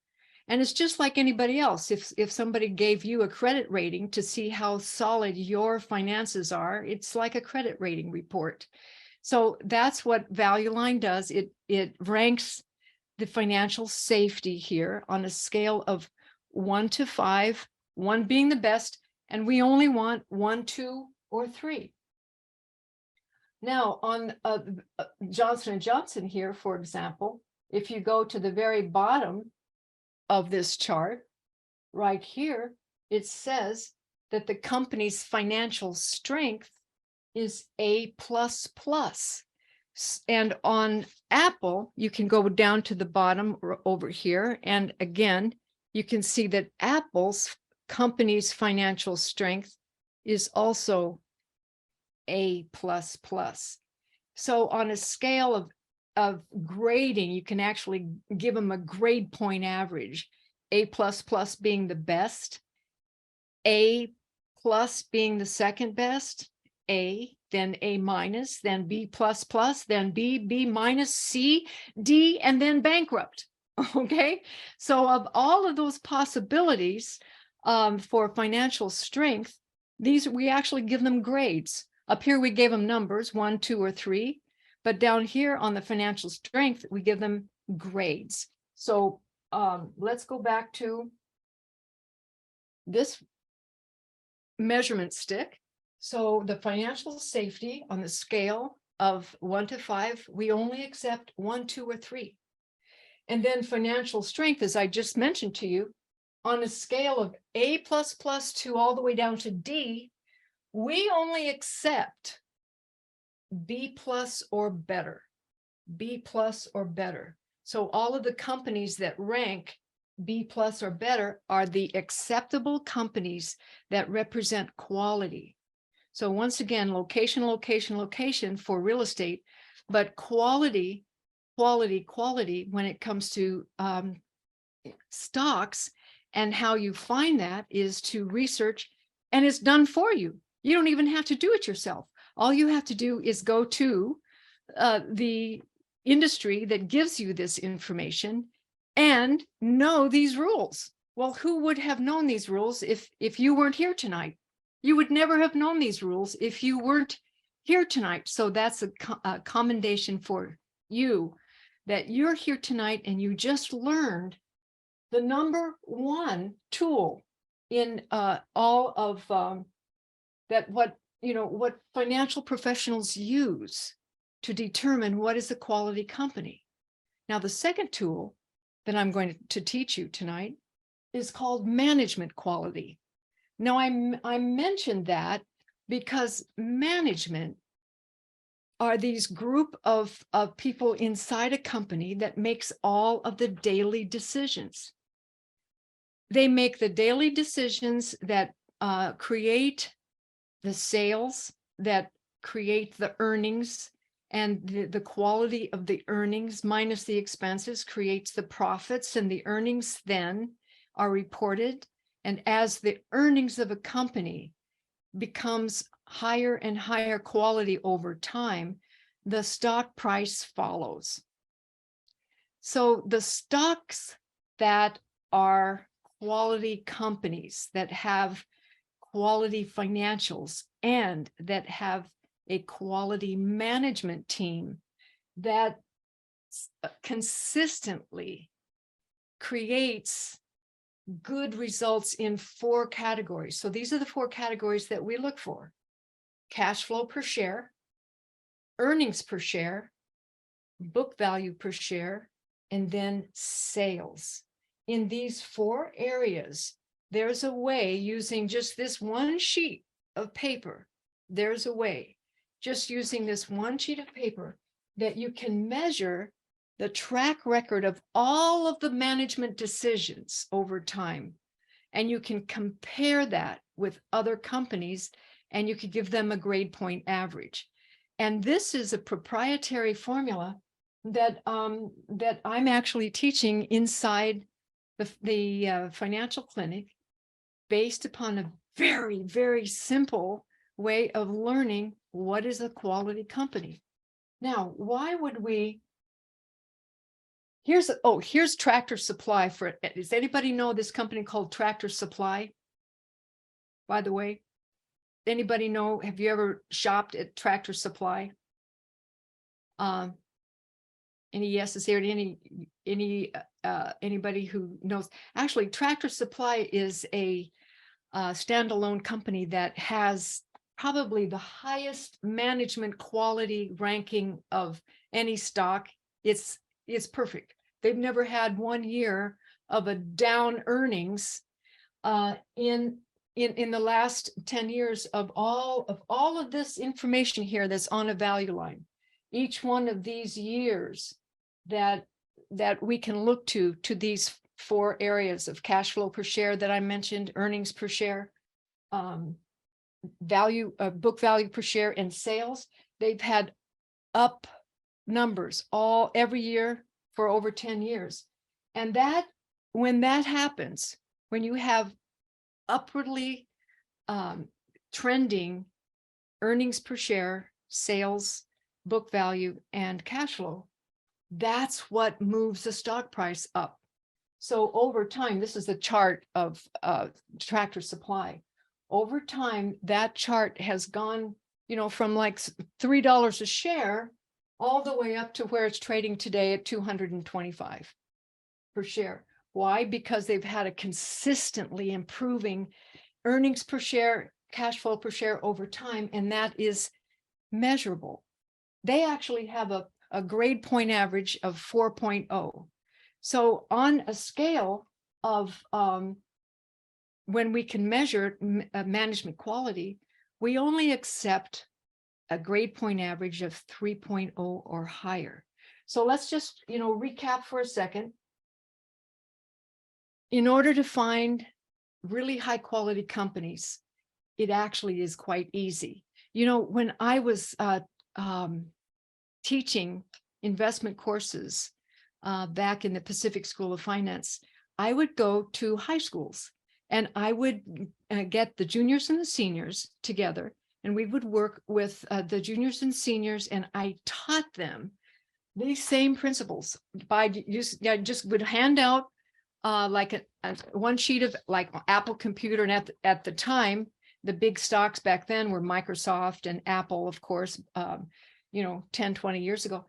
And it's just like anybody else. If somebody gave you a credit rating to see how solid your finances are, it's like a credit rating report. So that's what Value Line does. It ranks the financial safety here on a scale of 1 to 5, 1 being the best, and we only want 1, 2, or 3. Now on Johnson & Johnson here, for example, if you go to the very bottom of this chart right here, it says that the company's financial strength is A++. And on Apple, you can go down to the bottom over here. And again, you can see that Apple's company's financial strength is also A++. So on a scale of grading, you can actually give them a grade point average, A++ being the best, A+ being the second best, A, then A-, then B++, then B-, C, D, and then bankrupt. Okay, so of all of those possibilities for financial strength, these we actually give them grades. Up here we gave them numbers, 1, 2, or 3, but down here on the financial strength we give them grades. So let's go back to this measurement stick. So the financial safety on the scale of 1 to 5, we only accept 1, 2, or 3. And then financial strength, as I just mentioned to you, on a scale of A++ to all the way down to D, we only accept B+ or better, B+ or better. So all of the companies that rank B+ or better are the acceptable companies that represent quality. So once again, location, location, location for real estate, but quality, quality, quality when it comes to stocks, and how you find that is to research, and it's done for you. You don't even have to do it yourself. All you have to do is go to the industry that gives you this information and know these rules. Well, who would have known these rules if you weren't here tonight? You would never have known these rules if you weren't here tonight. So that's a commendation for you that you're here tonight and you just learned the number one tool in all of that what financial professionals use to determine what is a quality company. Now, the second tool that I'm going to teach you tonight is called management quality. Now, I mentioned that because management are these group of people inside a company that makes all of the daily decisions. They make the daily decisions that create the sales, that create the earnings, and the quality of the earnings minus the expenses creates the profits, and the earnings then are reported. And as the earnings of a company becomes higher and higher quality over time, the stock price follows. So the stocks that are quality companies, that have quality financials, and that have a quality management team that consistently creates good results in 4 categories. So these are the 4 categories that we look for: cash flow per share, earnings per share, book value per share, and then sales. In these 4 areas, there's a way, using just this one sheet of paper, there's a way, just using this one sheet of paper, that you can measure the track record of all of the management decisions over time. And you can compare that with other companies, and you could give them a grade point average. And this is a proprietary formula that I'm actually teaching inside the financial clinic, based upon a very, very simple way of learning what is a quality company. Now, why would we here's Tractor Supply. Does anybody know this company called Tractor Supply? By the way, anybody know, have you ever shopped at Tractor Supply? Any yeses here? Anybody who knows? Actually, Tractor Supply is a standalone company that has probably the highest management quality ranking of any stock. It's perfect. They've never had 1 year of a down earnings in the last 10 years of all of this information here that's on a value line. Each one of these years that we can look to these 4 areas of cash flow per share that I mentioned, earnings per share, book value per share, and sales. They've had up numbers every year for over 10 years. And when that happens, when you have upwardly trending earnings per share, sales, book value, and cash flow, that's what moves the stock price up. So over time, this is a chart of Tractor Supply. Over time, that chart has gone, from like $3 a share all the way up to where it's trading today at $225 per share. Why? Because they've had a consistently improving earnings per share, cash flow per share over time, and that is measurable. They actually have a grade point average of 4.0. So on a scale of when we can measure management quality, we only accept a grade point average of 3.0 or higher. So let's just, recap for a second. In order to find really high quality companies, it actually is quite easy. When I was teaching investment courses back in the Pacific School of Finance, I would go to high schools and I would get the juniors and the seniors together, and we would work with the juniors and seniors, and I taught them these same principles by just would hand out like one sheet of like Apple computer, and at the time, the big stocks back then were Microsoft and Apple, of course, 10, 20 years ago.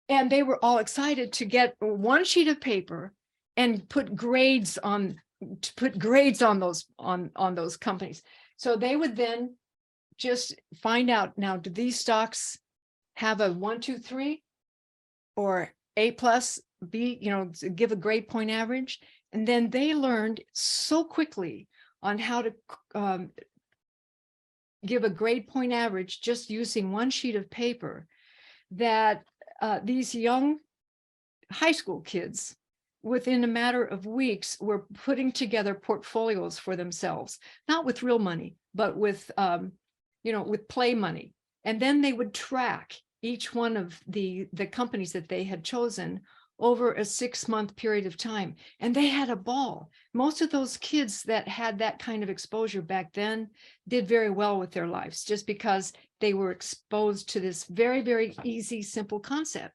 And they were all excited to get one sheet of paper and put grades on those companies. So they would then just find out, now, do these stocks have a 1, 2, 3 or A plus, B, give a grade point average? And then they learned so quickly on how to give a grade point average just using one sheet of paper that these young high school kids, within a matter of weeks, were putting together portfolios for themselves, not with real money, but with with play money. And then they would track each one of the companies that they had chosen over a 6-month period of time. And they had a ball. Most of those kids that had that kind of exposure back then did very well with their lives, just because they were exposed to this very, very easy, simple concept.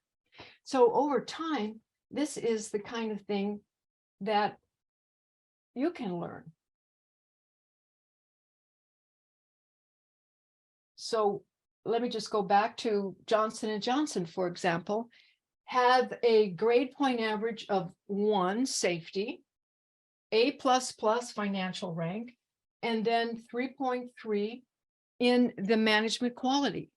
So over time, this is the kind of thing that you can learn. So let me just go back to Johnson & Johnson, for example, have a grade point average of 1, safety, A++ financial rank, and then 3.3 in the management quality.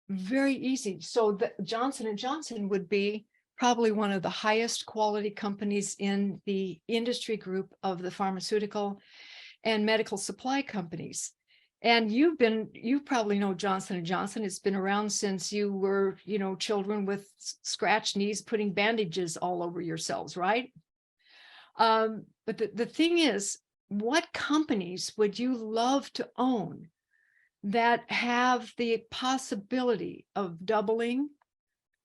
Very easy. So the Johnson & Johnson would be probably one of the highest quality companies in the industry group of the pharmaceutical and medical supply companies. And you probably know Johnson & Johnson. It's been around since you were, children with scratched knees, putting bandages all over yourselves, right? But the thing is, what companies would you love to own that have the possibility of doubling,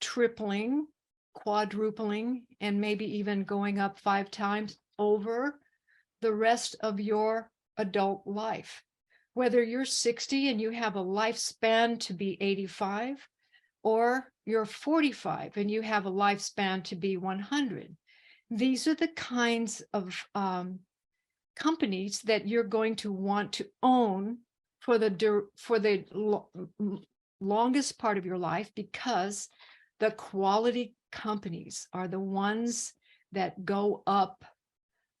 tripling, quadrupling, and maybe even going up 5 times over the rest of your adult life? Whether you're 60 and you have a lifespan to be 85, or you're 45 and you have a lifespan to be 100. These are the kinds of companies that you're going to want to own for the longest part of your life, because the quality companies are the ones that go up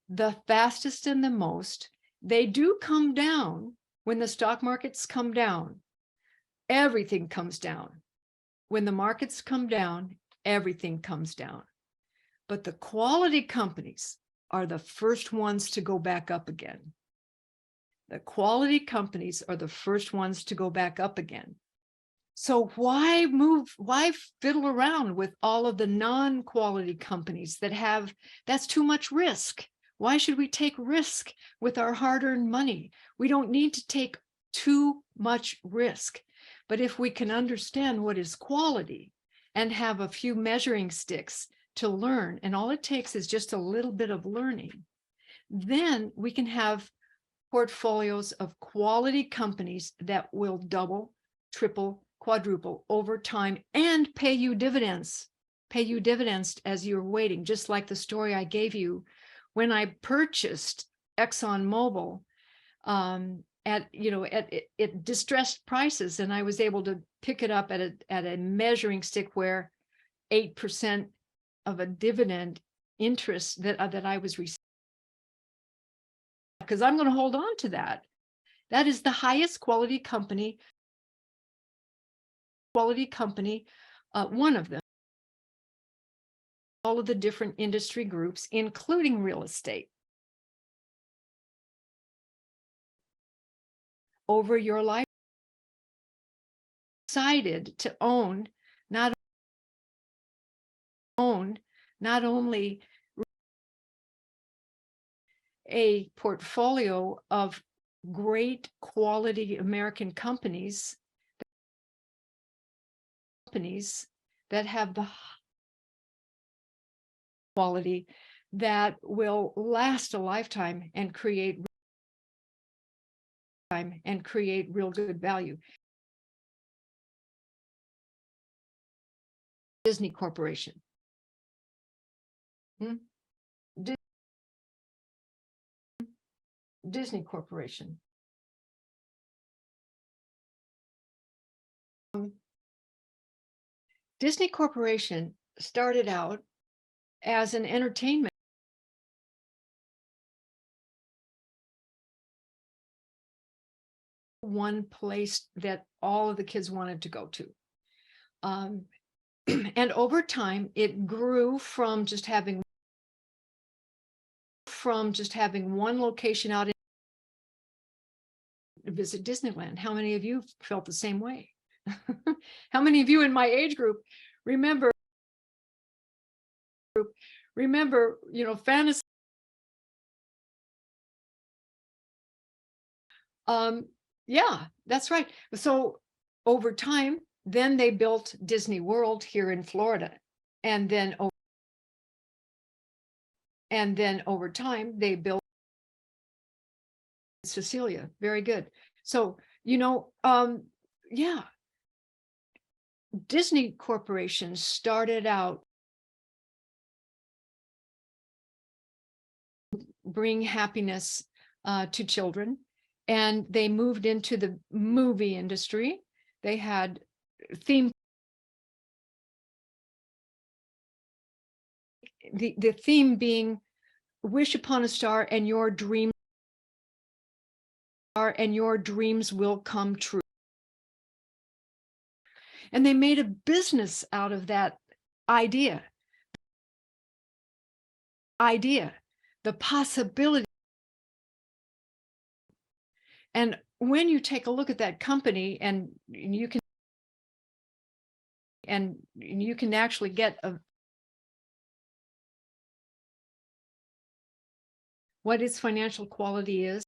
the fastest and the most. They do come down when the stock markets come down. Everything comes down. When the markets come down, everything comes down. But the quality companies are the first ones to go back up again. The quality companies are the first ones to go back up again. So why fiddle around with all of the non-quality companies that's too much risk? Why should we take risk with our hard-earned money? We don't need to take too much risk. But if we can understand what is quality and have a few measuring sticks to learn, and all it takes is just a little bit of learning, then we can have portfolios of quality companies that will double, triple, quadruple over time and pay you dividends as you're waiting. Just like the story I gave you when I purchased ExxonMobil at distressed prices, and I was able to pick it up at a measuring stick where 8% of a dividend interest that I was receiving, because I'm going to hold on to that. That is the highest quality company, one of them. All of the different industry groups, including real estate. Over your life, decided to own not only a portfolio of great quality American companies that have the quality that will last a lifetime and create real good value. Disney Corporation. Disney Corporation. Disney Corporation started out as an entertainment. One place that all of the kids wanted to go to. And over time, it grew from just having one location out in visit Disneyland. How many of you felt the same way? How many of you in my age group remember, fantasy? Yeah, that's right. So over time, then they built Disney World here in Florida. And then over time, they built Cecilia. Very good. So, yeah, Disney Corporation started out bring happiness to children, and they moved into the movie industry. They had theme. The theme being wish upon a star and your dreams will come true. And they made a business out of that idea, the possibility. And when you take a look at that company, and you can actually get what its financial quality is,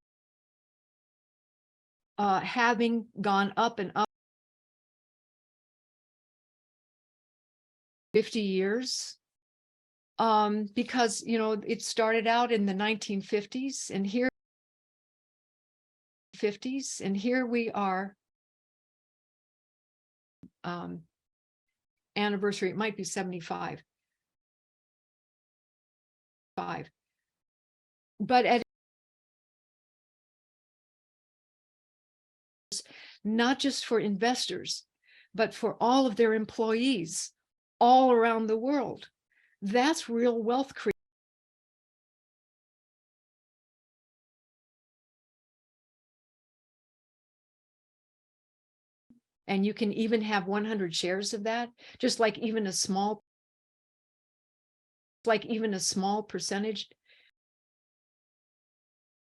having gone up and up 50 years, because it started out in the 1950s, and here we are anniversary. It might be 75. But at not just for investors, but for all of their employees all around the world. That's real wealth creation. And you can even have 100 shares of that, just like even a small percentage.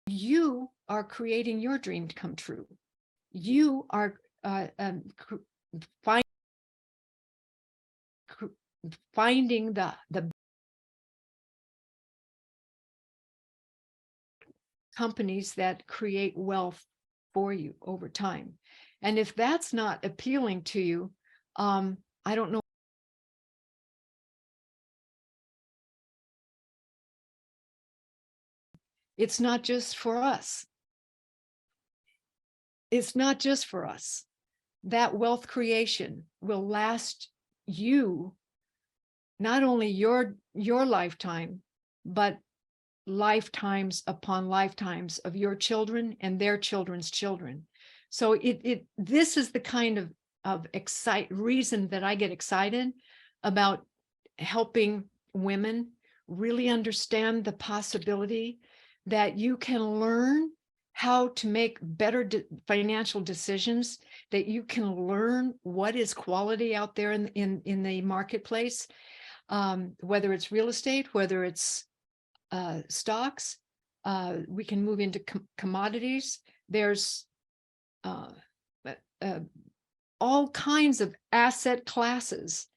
You are creating your dream to come true. You are finding the companies that create wealth for you over time. And if that's not appealing to you, I don't know. It's not just for us. It's not just for us. That wealth creation will last you not only your lifetime, but lifetimes upon lifetimes of your children and their children's children. So this is the kind of reason that I get excited about helping women really understand the possibility that you can learn how to make better financial decisions, that you can learn what is quality out there in the marketplace, whether it's real estate, whether it's stocks, we can move into commodities. There's all kinds of asset classes,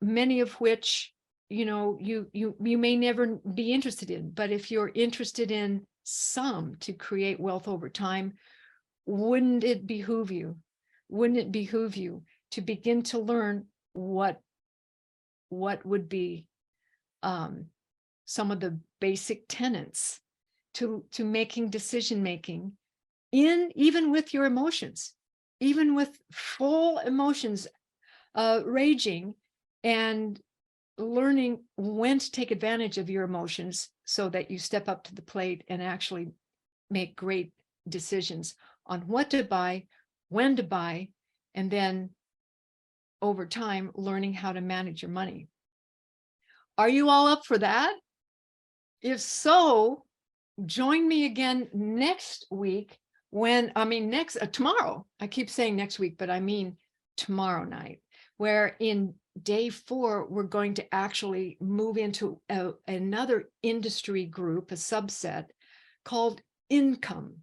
many of which you may never be interested in, but if you're interested in some to create wealth over time, wouldn't it behoove you to begin to learn what would be some of the basic tenets to making decision making, even with your emotions, even with full emotions raging, and learning when to take advantage of your emotions so that you step up to the plate and actually make great decisions on what to buy, when to buy, and then over time learning how to manage your money. Are you all up for that? If so, join me again next week tomorrow. I keep saying next week, but I mean tomorrow night, where in day 4, we're going to actually move into another industry group, a subset called income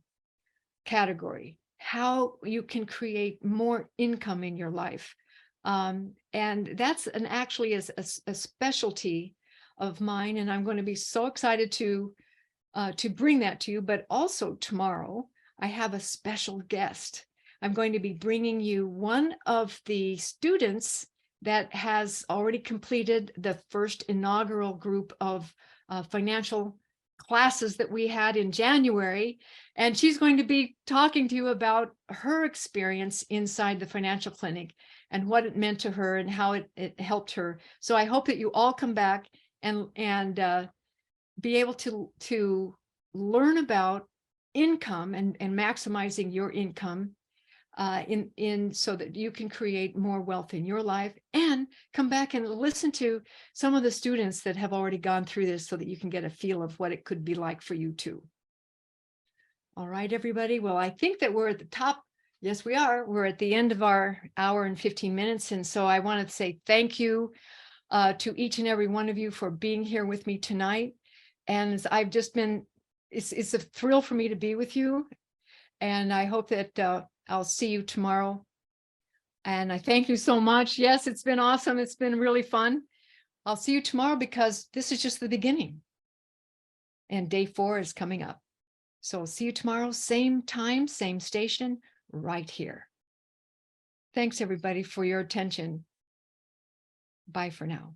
category, how you can create more income in your life. And that's actually a specialty of mine, and I'm going to be so excited to bring that to you. But also tomorrow, I have a special guest. I'm going to be bringing you one of the students that has already completed the first inaugural group of financial classes that we had in January. And she's going to be talking to you about her experience inside the financial clinic and what it meant to her and how it helped her. So I hope that you all come back and be able to learn about income and maximizing your income so that you can create more wealth in your life, and come back and listen to some of the students that have already gone through this so that you can get a feel of what it could be like for you too. All right, everybody. Well, I think that we're at the top. Yes, we are. We're at the end of our hour and 15 minutes. And so I want to say thank you to each and every one of you for being here with me tonight. And I've just been, it's a thrill for me to be with you. And I hope that I'll see you tomorrow. And I thank you so much. Yes, it's been awesome. It's been really fun. I'll see you tomorrow because this is just the beginning. And day 4 is coming up. So I'll see you tomorrow, same time, same station, right here. Thanks, everybody, for your attention. Bye for now.